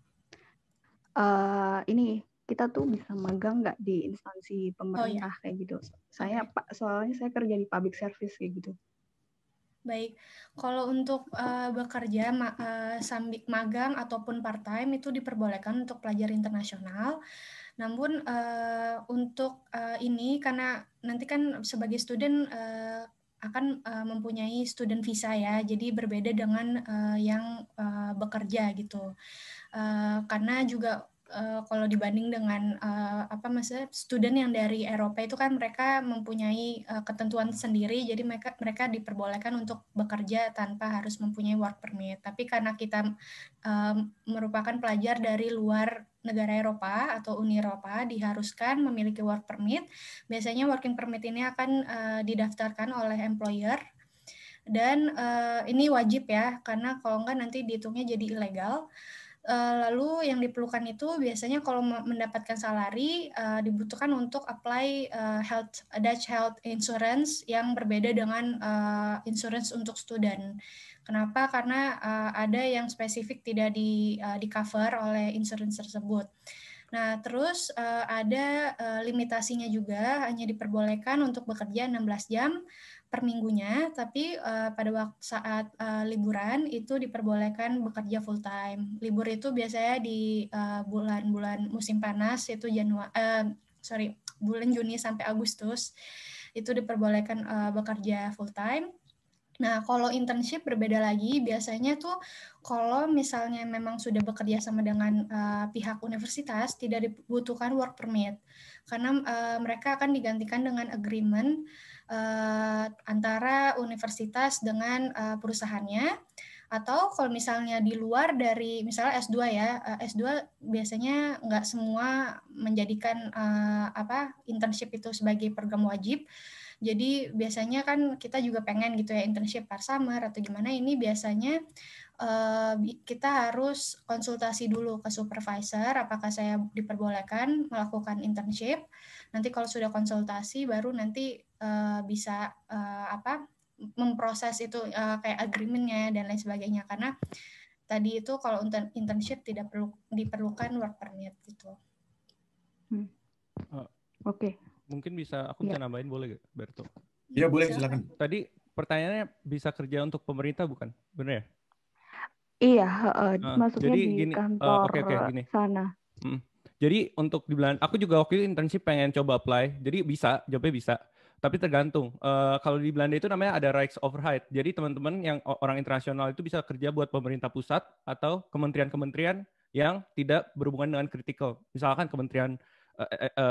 Ini kita tuh bisa magang nggak di instansi pemerintah kayak gitu? Soalnya saya kerja di public service kayak gitu. Baik, kalau untuk bekerja sambil magang ataupun part-time itu diperbolehkan untuk pelajar internasional. Namun untuk ini karena nanti kan sebagai student akan mempunyai student visa ya, jadi berbeda dengan yang bekerja gitu. Karena juga kalau dibanding dengan maksudnya student yang dari Eropa itu kan mereka mempunyai ketentuan sendiri, jadi mereka diperbolehkan untuk bekerja tanpa harus mempunyai work permit. Tapi karena kita merupakan pelajar dari luar negara Eropa atau Uni Eropa, diharuskan memiliki work permit. Biasanya working permit ini akan didaftarkan oleh employer, dan ini wajib ya, karena kalau enggak nanti dihitungnya jadi ilegal. Lalu yang diperlukan itu biasanya kalau mendapatkan salary dibutuhkan untuk apply Dutch health insurance yang berbeda dengan insurance untuk student. Kenapa? Karena ada yang spesifik tidak di cover oleh insurance tersebut. Nah, terus ada limitasinya juga, hanya diperbolehkan untuk bekerja 16 jam per minggunya, tapi pada saat liburan itu diperbolehkan bekerja full time. Libur itu biasanya di bulan-bulan musim panas, yaitu bulan Juni sampai Agustus, itu diperbolehkan bekerja full time. Nah, kalau internship berbeda lagi, biasanya tuh kalau misalnya memang sudah bekerja sama dengan pihak universitas, tidak dibutuhkan work permit, karena mereka akan digantikan dengan agreement antara universitas dengan perusahaannya, atau kalau misalnya di luar dari misalnya S2 ya, S2 biasanya nggak semua menjadikan internship itu sebagai program wajib. Jadi biasanya kan kita juga pengen gitu ya internship per summer atau gimana, ini biasanya kita harus konsultasi dulu ke supervisor apakah saya diperbolehkan melakukan internship. Nanti kalau sudah konsultasi baru nanti bisa memproses itu kayak agreement-nya dan lain sebagainya, karena tadi itu kalau internship tidak perlu diperlukan work permit gitu. Oke. Mungkin bisa aku bisa nambahin, boleh gak, Berto? Iya, boleh, silakan. Tadi pertanyaannya bisa kerja untuk pemerintah bukan? Benar ya? Iya, maksudnya jadi di gini, kantor gini. sana. Jadi untuk di Belanda, aku juga waktu itu internship pengen coba apply. Jadi bisa, jawabnya bisa. Tapi tergantung. Kalau di Belanda itu namanya ada Rijksoverheid. Jadi teman-teman yang orang internasional itu bisa kerja buat pemerintah pusat atau kementerian-kementerian yang tidak berhubungan dengan kritikal. Misalkan kementerian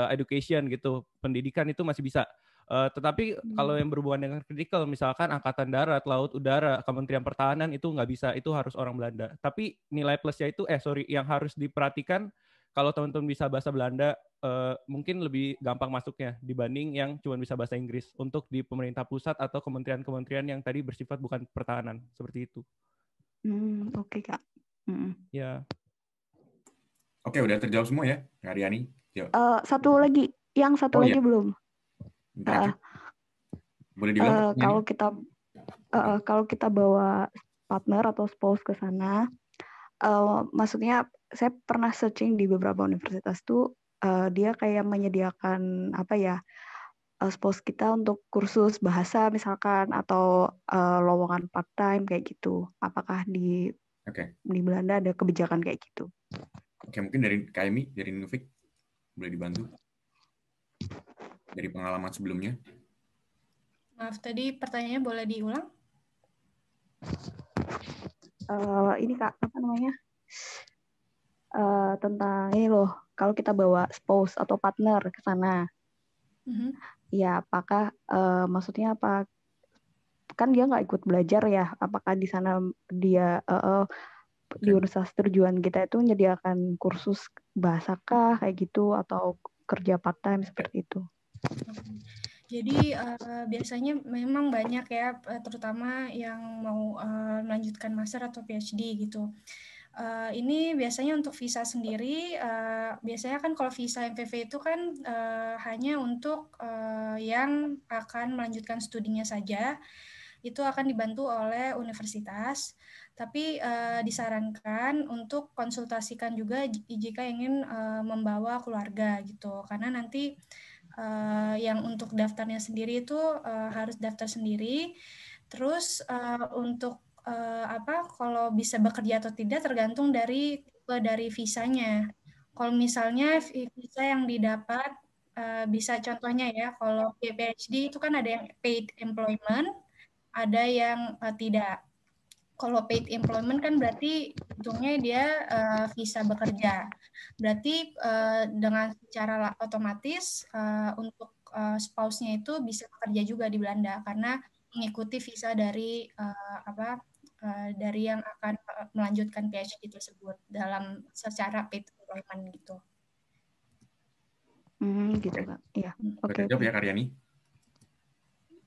education gitu, pendidikan itu masih bisa. Tetapi kalau yang berhubungan dengan kritikal, misalkan angkatan darat, laut, udara, kementerian pertahanan itu nggak bisa, itu harus orang Belanda. Tapi nilai plusnya itu, yang harus diperhatikan kalau teman-teman bisa bahasa Belanda, mungkin lebih gampang masuknya dibanding yang cuma bisa bahasa Inggris untuk di pemerintah pusat atau kementerian-kementerian yang tadi bersifat bukan pertahanan, seperti itu. Oke, Kak. Ya. Oke, udah terjawab semua ya, Kak Riani? Satu lagi, lagi belum. Boleh diulang? Kalau kita bawa partner atau spouse ke sana, maksudnya saya pernah searching di beberapa universitas tuh, dia kayak menyediakan spouse kita untuk kursus bahasa misalkan, atau lowongan part time kayak gitu. Apakah di Belanda ada kebijakan kayak gitu? Oke, mungkin dari KMI, dari Nufik boleh dibantu dari pengalaman sebelumnya. Maaf, tadi pertanyaannya boleh diulang? Ini Kak, apa namanya? Tentang ini loh, kalau kita bawa spouse atau partner ke sana, ya apakah maksudnya apa? Kan dia nggak ikut belajar ya? Apakah di sana dia di universitas tujuan kita itu menyediakan kursus bahasa kah kayak gitu, atau kerja part time seperti itu? Jadi biasanya memang banyak ya, terutama yang mau melanjutkan master atau PhD gitu. Ini biasanya untuk visa sendiri, biasanya kan kalau visa MPV itu kan hanya untuk yang akan melanjutkan studinya saja, itu akan dibantu oleh universitas. Tapi disarankan untuk konsultasikan juga jika ingin membawa keluarga gitu, karena nanti yang untuk daftarnya sendiri itu harus daftar sendiri. Terus untuk kalau bisa bekerja atau tidak tergantung dari visanya. Kalau misalnya visa yang didapat bisa contohnya ya, kalau PhD itu kan ada yang paid employment, ada yang tidak. Kalau paid employment kan berarti hitungnya dia visa bekerja. Berarti dengan secara otomatis untuk spouse-nya itu bisa bekerja juga di Belanda karena mengikuti visa dari dari yang akan melanjutkan PhD tersebut dalam secara paid employment gitu. Gitu Kak. Iya. Oke. Jawab ya Karyani.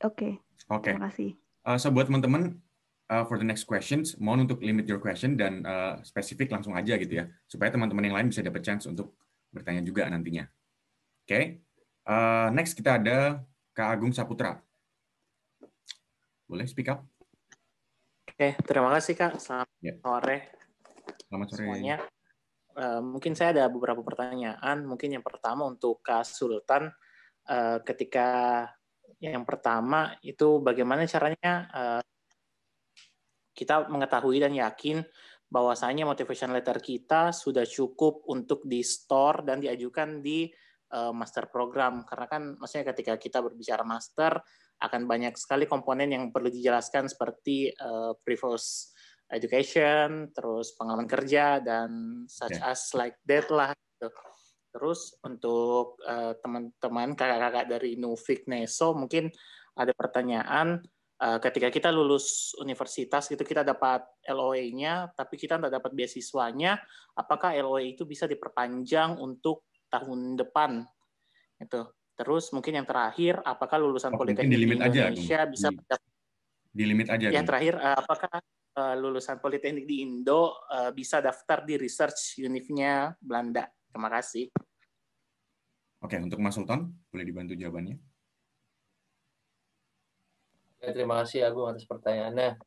Oke. Terima kasih. So buat teman-teman, for the next questions, mohon untuk limit your question dan spesifik langsung aja gitu ya, supaya teman-teman yang lain bisa dapat chance untuk bertanya juga nantinya. Oke. Next kita ada Kak Agung Saputra. Boleh speak up? Oke, terima kasih Kak. Selamat sore. Selamat sore semuanya. Mungkin saya ada beberapa pertanyaan. Mungkin yang pertama untuk Kak Sultan. Ketika yang pertama itu bagaimana caranya kita mengetahui dan yakin bahwasanya motivation letter kita sudah cukup untuk di-store dan diajukan di master program. Karena kan maksudnya ketika kita berbicara master, akan banyak sekali komponen yang perlu dijelaskan seperti previous education, terus pengalaman kerja, dan such as like that lah. Gitu. Terus untuk teman-teman, kakak-kakak dari Nufik Neso, mungkin ada pertanyaan, ketika kita lulus universitas, gitu kita dapat LOA-nya, tapi kita tidak dapat beasiswanya, apakah LOA itu bisa diperpanjang untuk tahun depan? Itu. Terus mungkin yang terakhir, apakah lulusan Politeknik di Indonesia bisa di limit aja? Yang terakhir, apakah lulusan Politeknik di Indo bisa daftar di research univnya Belanda? Terima kasih. Oke, untuk Mas Sultan, boleh dibantu jawabannya? Ya, terima kasih Agung atas pertanyaannya.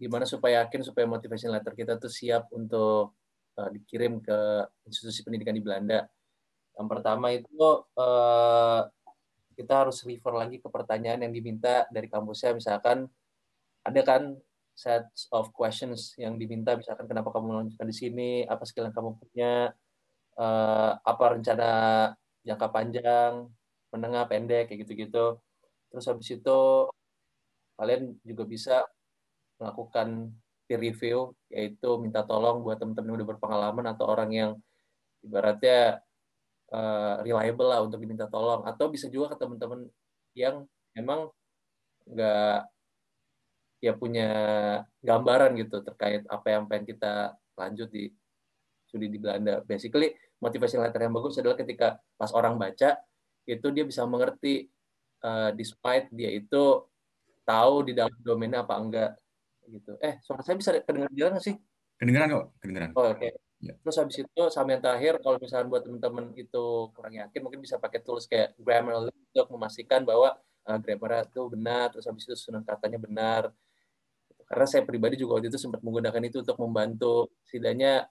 Gimana supaya yakin supaya motivation letter kita tuh siap untuk dikirim ke institusi pendidikan di Belanda? Yang pertama itu kita harus refer lagi ke pertanyaan yang diminta dari kampusnya. Misalkan ada kan set of questions yang diminta, misalkan kenapa kamu melanjutkan di sini, apa skill yang kamu punya, apa rencana jangka panjang, menengah, pendek, kayak gitu-gitu. Terus habis itu kalian juga bisa melakukan peer review, yaitu minta tolong buat teman-teman yang udah berpengalaman atau orang yang ibaratnya reliable lah untuk diminta tolong. Atau bisa juga ke teman-teman yang emang nggak ya punya gambaran gitu terkait apa yang pengen kita lanjut di studi di Belanda. Basically, motivation letter yang bagus adalah ketika pas orang baca, itu dia bisa mengerti despite dia itu tahu di dalam domainnya apa enggak gitu. Suara saya bisa kedengeran nggak sih? Kedengeran kok, kedengeran. Oh, oke. Ya. Terus habis itu sama yang terakhir, kalau misalnya buat teman-teman itu kurang yakin, mungkin bisa pakai tools kayak Grammarly untuk memastikan bahwa grammar itu benar, terus habis itu susunan katanya benar. Karena saya pribadi juga waktu itu sempat menggunakan itu untuk membantu setidaknya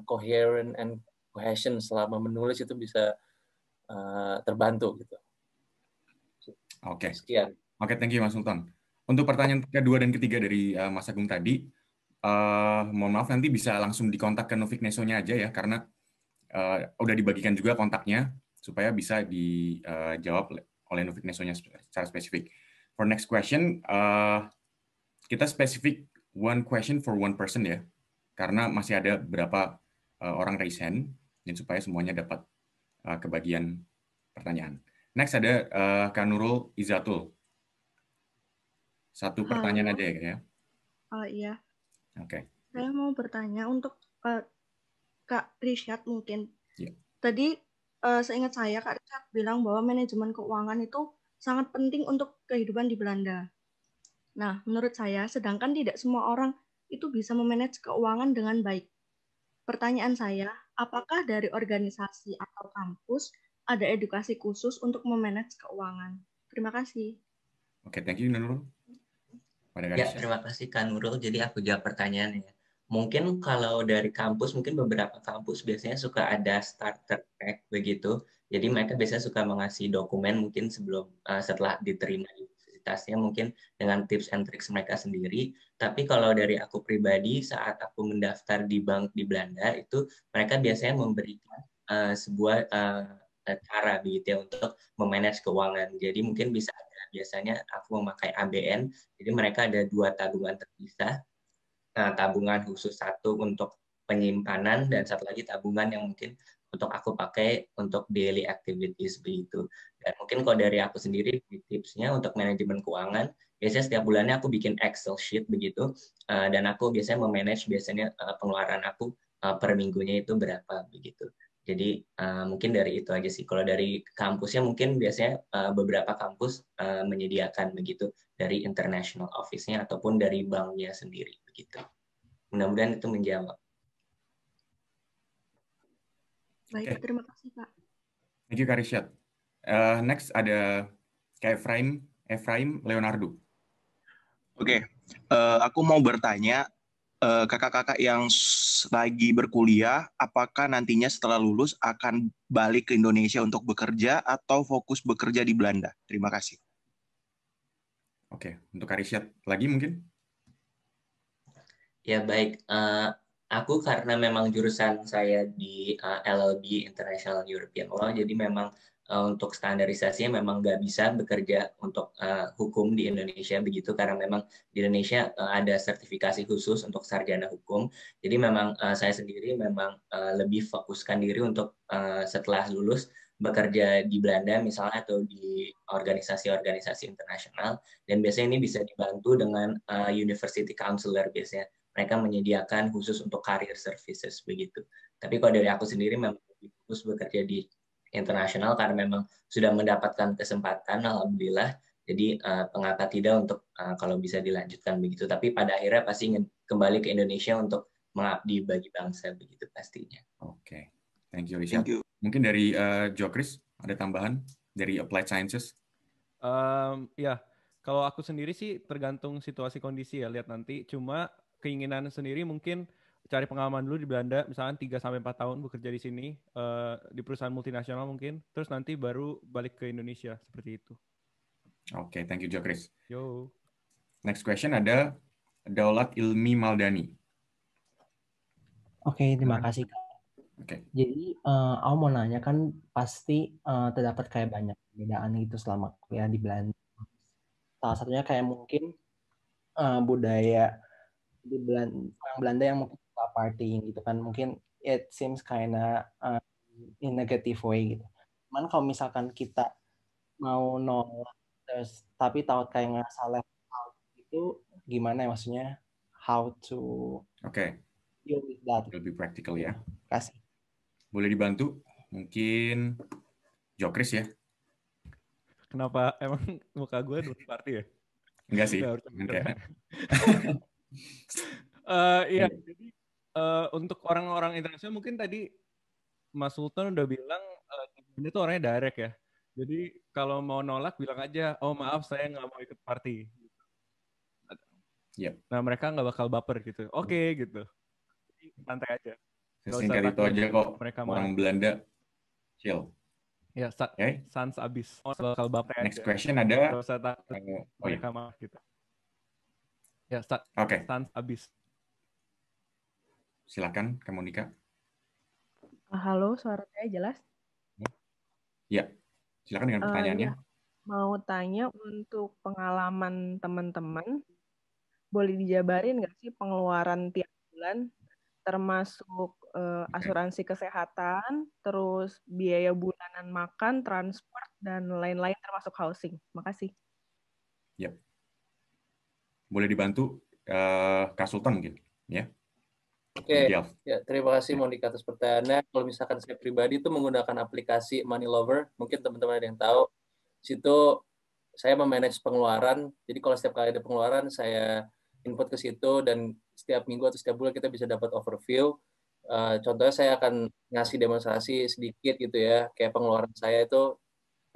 coherent and cohesion selama menulis itu bisa terbantu gitu. Oke. Sekian. Oke, thank you Mas Sultan. Untuk pertanyaan kedua dan ketiga dari Mas Agung tadi, mohon maaf nanti bisa langsung dikontak ke Nufik Neso-nya aja ya, karena udah dibagikan juga kontaknya supaya bisa dijawab oleh Nufik Neso-nya secara spesifik. For next question, kita spesifik one question for one person ya, karena masih ada beberapa orang raise hand, dan supaya semuanya dapat kebagian pertanyaan. Next ada Kak Nurul Izatul. Satu pertanyaan aja ya. Iya. Oke. Saya mau bertanya untuk Kak Rishad mungkin. Yeah. Tadi seingat saya Kak Rishad bilang bahwa manajemen keuangan itu sangat penting untuk kehidupan di Belanda. Nah, menurut saya, sedangkan tidak semua orang itu bisa memanage keuangan dengan baik. Pertanyaan saya, apakah dari organisasi atau kampus ada edukasi khusus untuk memanage keuangan? Terima kasih. Oke, thank you Nurul. Ya, terima kasih Kak Nurul. Jadi aku jawab pertanyaannya. Mungkin kalau dari kampus, mungkin beberapa kampus biasanya suka ada starter pack begitu. Jadi mereka biasanya suka mengasih dokumen mungkin setelah diterima di universitasnya, mungkin dengan tips and tricks mereka sendiri. Tapi kalau dari aku pribadi, saat aku mendaftar di bank di Belanda, itu mereka biasanya memberikan sebuah cara begitu ya untuk memanage keuangan. Jadi mungkin bisa ada, biasanya aku memakai ABN, jadi mereka ada 2 tabungan terpisah. Nah, tabungan khusus satu untuk penyimpanan dan satu lagi tabungan yang mungkin untuk aku pakai untuk daily activities begitu. Dan mungkin kalau dari aku sendiri tipsnya untuk manajemen keuangan, biasanya setiap bulannya aku bikin Excel sheet begitu, dan aku biasanya memanage biasanya pengeluaran aku per minggunya itu berapa begitu. Jadi mungkin dari itu aja sih. Kalau dari kampusnya mungkin biasanya beberapa kampus menyediakan begitu dari international office-nya ataupun dari banknya sendiri begitu. Mudah-mudahan itu menjawab. Baik, terima kasih Pak. Thank you Kak Rishad. Next ada Kak Efraim Leonardo. Oke, aku mau bertanya, kakak-kakak yang lagi berkuliah, apakah nantinya setelah lulus akan balik ke Indonesia untuk bekerja atau fokus bekerja di Belanda? Terima kasih. Oke, untuk Kak Rishad lagi mungkin? Ya baik, aku karena memang jurusan saya di LLB International European Law, jadi memang untuk standarisasinya memang nggak bisa bekerja untuk hukum di Indonesia begitu, karena memang di Indonesia ada sertifikasi khusus untuk sarjana hukum. Jadi memang saya sendiri memang lebih fokuskan diri untuk setelah lulus bekerja di Belanda misalnya atau di organisasi-organisasi internasional, dan biasanya ini bisa dibantu dengan university counselor biasanya. Mereka menyediakan khusus untuk career services begitu. Tapi kalau dari aku sendiri memang lebih fokus bekerja di internasional karena memang sudah mendapatkan kesempatan, alhamdulillah. Jadi pengangkat tidak untuk kalau bisa dilanjutkan begitu. Tapi pada akhirnya pasti ingin kembali ke Indonesia untuk mengabdi bagi bangsa begitu pastinya. Oke, thank you Rishad. Mungkin dari Jokris ada tambahan dari Applied Sciences? Ya, kalau aku sendiri sih tergantung situasi kondisi ya, lihat nanti. Cuma keinginan sendiri mungkin cari pengalaman dulu di Belanda, misalnya 3-4 tahun bekerja di sini, di perusahaan multinasional mungkin, terus nanti baru balik ke Indonesia, seperti itu. Oke, thank you Jokris. Yo. Next question ada Daulat Ilmi Maldani. Oke, terima kasih Kak. Oke. Jadi aku mau nanya, kan pasti terdapat kayak banyak perbedaan gitu selama kuliah di Belanda. Salah satunya kayak mungkin budaya di orang Belanda yang mungkin suka partying gitu kan, mungkin it seems kinda in negative way gitu. Cuman kalau misalkan kita mau nolak terus tapi tahu kayak ngerasa left out itu gimana ya, maksudnya how to deal with that? Lebih practical ya. Kasih. Boleh dibantu? Mungkin Jokris ya. Kenapa emang muka gue dulu party ya? Enggak sih. Iya, jadi untuk orang-orang internasional mungkin tadi Mas Sultan udah bilang ini tuh orangnya direct ya. Jadi kalau mau nolak bilang aja, oh maaf saya nggak mau ikut party. Yep. Nah mereka nggak bakal baper gitu. Oke, gitu. Jadi santai aja. Sesingkat itu aja kok. Mereka orang Belanda chill. Ya, sans abis. Oh, bakal baper Next aja. question ada. Gak usah takut. Mereka mah gitu. Ya, sans abis. Silakan, Kak Monica. Halo, suara saya jelas? Ya, silakan dengan pertanyaannya. Ya. Mau tanya untuk pengalaman teman-teman, boleh dijabarin nggak sih pengeluaran tiap bulan, termasuk asuransi kesehatan, terus biaya bulanan makan, transport, dan lain-lain termasuk housing. Makasih. Yep. Boleh dibantu Kak Sultan mungkin, ya? Oke, ya, terima kasih Monica atas pertanyaannya. Kalau misalkan saya pribadi itu menggunakan aplikasi Money Lover, mungkin teman-teman ada yang tahu. Situ saya memanage pengeluaran. Jadi kalau setiap kali ada pengeluaran, saya input ke situ dan setiap minggu atau setiap bulan kita bisa dapat overview. Contohnya saya akan ngasih demonstrasi sedikit gitu ya, kayak pengeluaran saya itu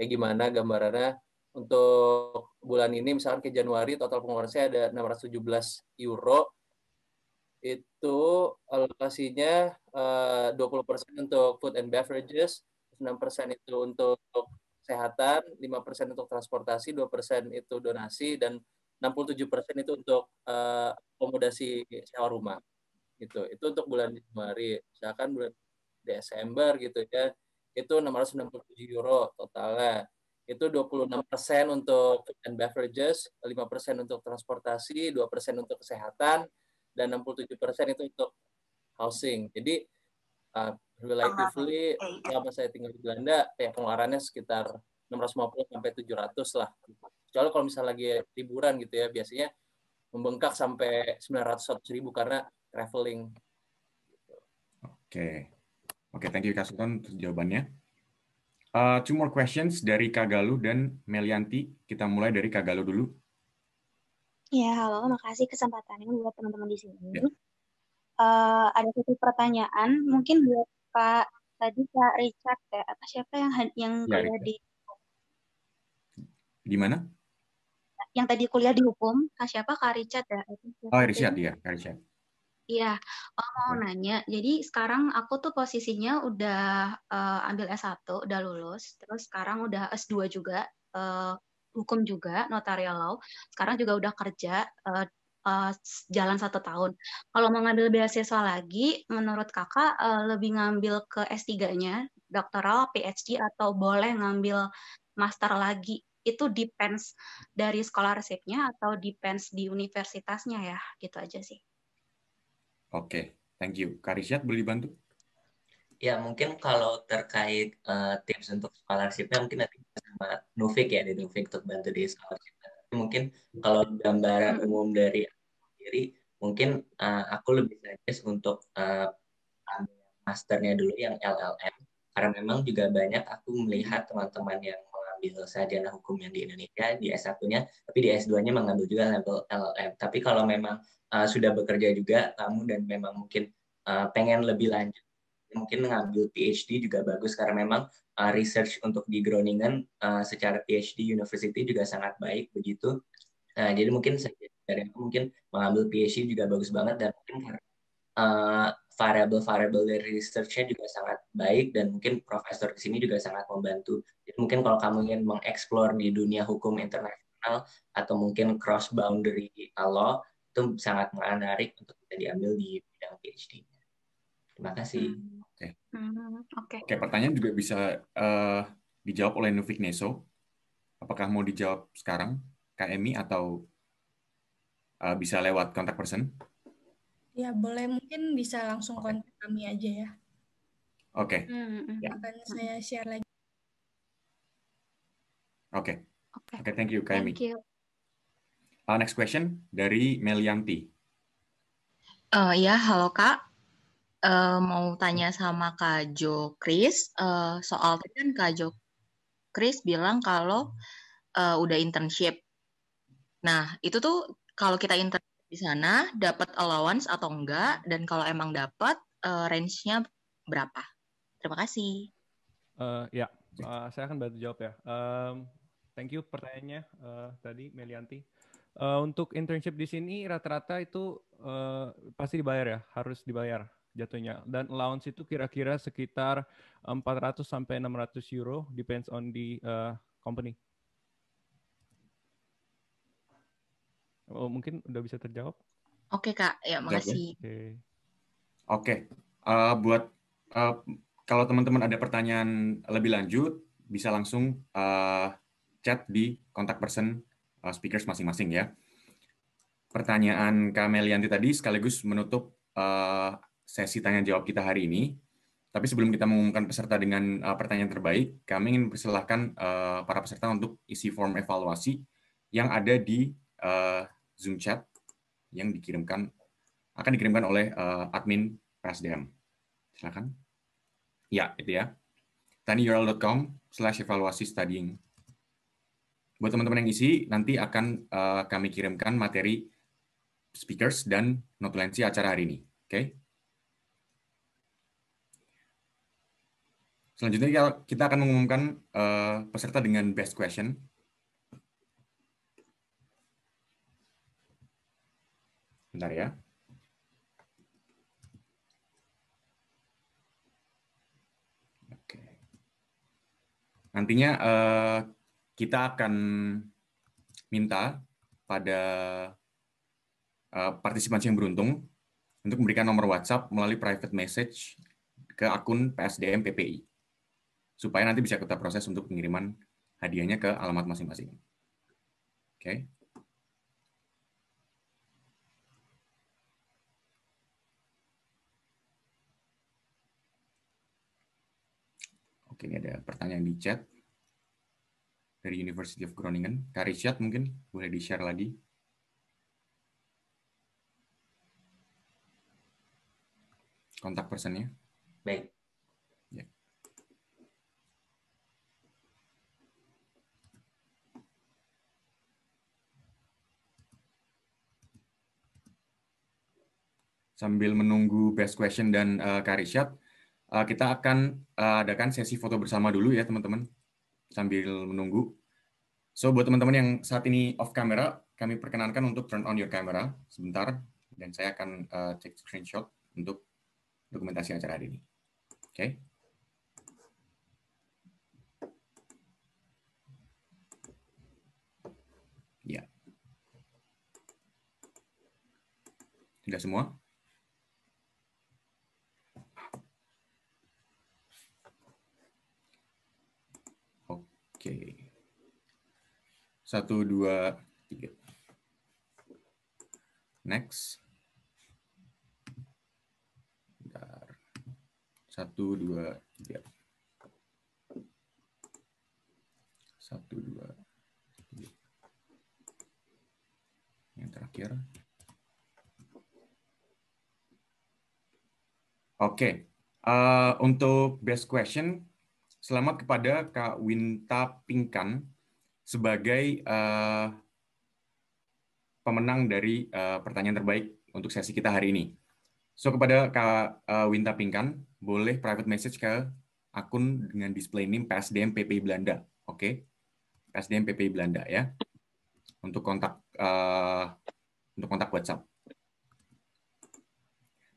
kayak gimana gambarannya. Untuk bulan ini misalkan ke Januari total pengeluaran saya ada 617 euro. Itu alokasinya 20% untuk food and beverages, 6% itu untuk kesehatan, 5% untuk transportasi, 2% itu donasi, dan 67% itu untuk akomodasi sewa rumah. Gitu. Itu untuk bulan Januari. Misalkan bulan Desember gitu ya, itu 667 euro totalnya. Itu 26% untuk food and beverages, 5% untuk transportasi, 2% untuk kesehatan, dan 67% itu untuk housing. Jadi relatively selama saya tinggal di Belanda, kayak pengeluarannya sekitar 650 sampai 700 lah. Kecuali kalau misalnya lagi liburan gitu ya, biasanya membengkak sampai 900-1.000 karena traveling. Oke. Oke, thank you Kak Sultan untuk jawabannya. Two more questions dari Kak Galuh dan Melianti. Kita mulai dari Kak Galuh dulu. Ya, halo, makasih kesempatannya buat teman-teman di sini. Ya. Ada satu pertanyaan, mungkin buat tadi Kak Richard ya, apa siapa yang Ya, kuliah Richard. di mana? Yang tadi kuliah di hukum, Kak Richard ya? Oh, Richard ya, Kak Richard. Iya, mau nanya. Jadi sekarang aku tuh posisinya udah ambil S1, udah lulus. Terus sekarang udah S2 juga, hukum juga, notarial law. Sekarang juga udah kerja, jalan 1 tahun. Kalau mau ngambil beasiswa lagi, menurut kakak lebih ngambil ke S3-nya, doktoral, PhD, atau boleh ngambil master lagi? Itu depends dari scholarship-nya atau depends di universitasnya ya? Gitu aja sih. Oke, thank you. Kak Richard, boleh dibantu? Ya, mungkin kalau terkait tips untuk scholarship-nya mungkin nanti sama Nufik ya, dari Nufik untuk bantu di scholarship. Mungkin kalau gambaran umum dari aku sendiri, mungkin aku lebih suggest untuk ambil masternya dulu yang LLM, karena memang juga banyak aku melihat teman-teman yang mengambil sarjana hukum yang di Indonesia di S1-nya, tapi di S2-nya mengambil juga level LLM. Tapi kalau memang sudah bekerja juga kamu dan memang mungkin pengen lebih lanjut, mungkin mengambil PhD juga bagus karena memang research untuk di Groningen secara PhD university juga sangat baik begitu. Jadi mungkin dari aku mungkin mengambil PhD juga bagus banget, dan mungkin karena variabel-variabel dari research-nya juga sangat baik dan mungkin profesor di sini juga sangat membantu. Jadi mungkin kalau kamu ingin mengeksplor di dunia hukum internasional atau mungkin cross boundary law, itu sangat menarik untuk kita diambil di bidang PhD. Terima kasih. Oke, pertanyaan juga bisa dijawab oleh Nufik Neso. Apakah mau dijawab sekarang, Kak Emi, atau bisa lewat kontak person? Ya, boleh. Mungkin bisa langsung kontak kami aja ya. Oke. Akan saya share lagi. Oke, thank you, Kak Emi. Thank you. Next question dari Melianti. Ya, halo Kak. Mau tanya sama Kak Jo Chris. Soal tadi kan Kak Jo Chris bilang kalau udah internship. Nah, itu tuh kalau kita internship di sana dapat allowance atau enggak, dan kalau emang dapat range-nya berapa? Terima kasih. Saya akan bantu jawab ya. Thank you pertanyaannya tadi Melianti. Untuk internship di sini rata-rata itu pasti dibayar ya, harus dibayar jatuhnya. Dan allowance itu kira-kira sekitar 400 sampai 600 euro, depends on the company. Oh, mungkin udah bisa terjawab? Oke Kak, ya makasih. Oke. Buat kalau teman-teman ada pertanyaan lebih lanjut, bisa langsung chat di kontak person speakers masing-masing ya. Pertanyaan Kak Melianti tadi sekaligus menutup sesi tanya jawab kita hari ini. Tapi sebelum kita mengumumkan peserta dengan pertanyaan terbaik, kami ingin persilahkan para peserta untuk isi form evaluasi yang ada di Zoom chat yang akan dikirimkan oleh admin PSDM. Silakan. Ya, itu ya. tinyurl.com/evaluasi studying. Buat teman-teman yang isi, nanti akan kami kirimkan materi speakers dan notulensi acara hari ini. Oke? Selanjutnya kita akan mengumumkan peserta dengan best question. Bentar ya. Oke. Nantinya kita akan minta pada partisipan yang beruntung untuk memberikan nomor WhatsApp melalui private message ke akun PSDM PPI, supaya nanti bisa kita proses untuk pengiriman hadiahnya ke alamat masing-masing. Oke. Oke, ini ada pertanyaan di chat dari University of Groningen. Kak Richard mungkin boleh di-share lagi. Kontak personnya. Baik. sambil menunggu best question dan Kak Rishad, kita akan adakan sesi foto bersama dulu ya teman-teman, sambil menunggu. So buat teman-teman yang saat ini off camera, kami perkenankan untuk turn on your camera sebentar, dan saya akan take screenshot untuk dokumentasi acara hari ini. Oke. Ya. Sudah semua? Oke. 1, 2, 3. Next. Bentar. 1, 2, 3. 1, 2, 3. Yang terakhir. Oke. Untuk best question, selamat kepada Kak Winta Pinkan sebagai pemenang dari pertanyaan terbaik untuk sesi kita hari ini. So, kepada Kak Winta Pinkan, boleh private message ke akun dengan display name PSDM PPI Belanda. Oke? PSDM PPI Belanda ya. Untuk kontak WhatsApp.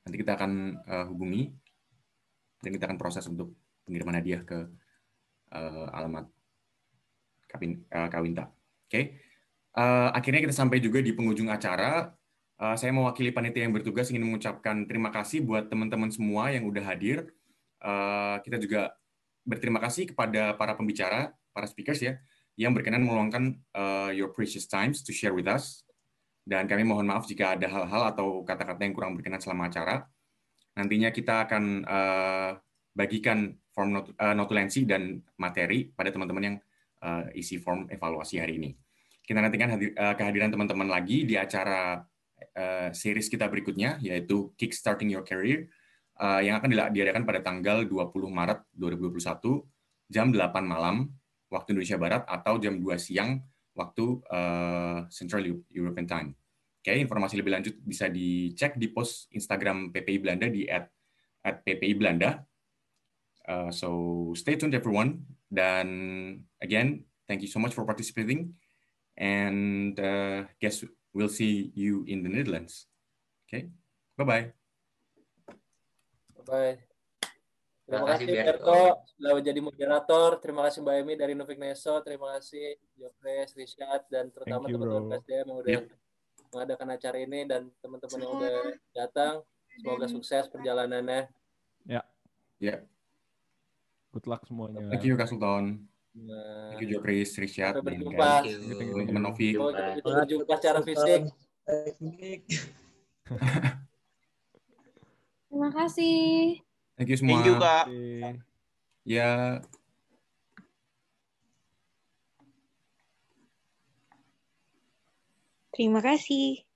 Nanti kita akan hubungi dan kita akan proses untuk pengiriman hadiah ke alamat Kak Winta. Oke. Akhirnya kita sampai juga di penghujung acara. Saya mewakili panitia yang bertugas ingin mengucapkan terima kasih buat teman-teman semua yang udah hadir. Kita juga berterima kasih kepada para pembicara, para speakers ya, yang berkenan meluangkan your precious times to share with us. Dan kami mohon maaf jika ada hal-hal atau kata-kata yang kurang berkenan selama acara. Nantinya kita akan bagikan form notulensi dan materi pada teman-teman yang isi form evaluasi hari ini. Kita nantikan kehadiran teman-teman lagi di acara series kita berikutnya, yaitu Kickstarting Your Career, yang akan diadakan pada tanggal 20 Maret 2021, jam 8 malam, waktu Indonesia Barat, atau jam 2 siang, waktu Central European Time. Oke, informasi lebih lanjut bisa dicek di post Instagram PPI Belanda di @PPI-Belanda. So stay tuned everyone. Dan again, thank you so much for participating. And guess we'll see you in the Netherlands. Okay, bye-bye. Bye-bye. Terima kasih Berto sudah menjadi moderator. Terima kasih Mbak Emi dari Novik Neso. Terima kasih Jokres, Rishad, dan terutama teman-teman PSDM yang udah mengadakan acara ini, dan teman-teman yang udah datang. Semoga sukses perjalanannya. Ya. Ya. Good luck semuanya. Thank you Kak Sultan. Thank you Jokres, Rishad, sampai berjumpa. Teman-teman Novik. Kita berjumpa secara fisik. Terima kasih. Thank you semua. Thank you, Kak. Ya. Terima kasih.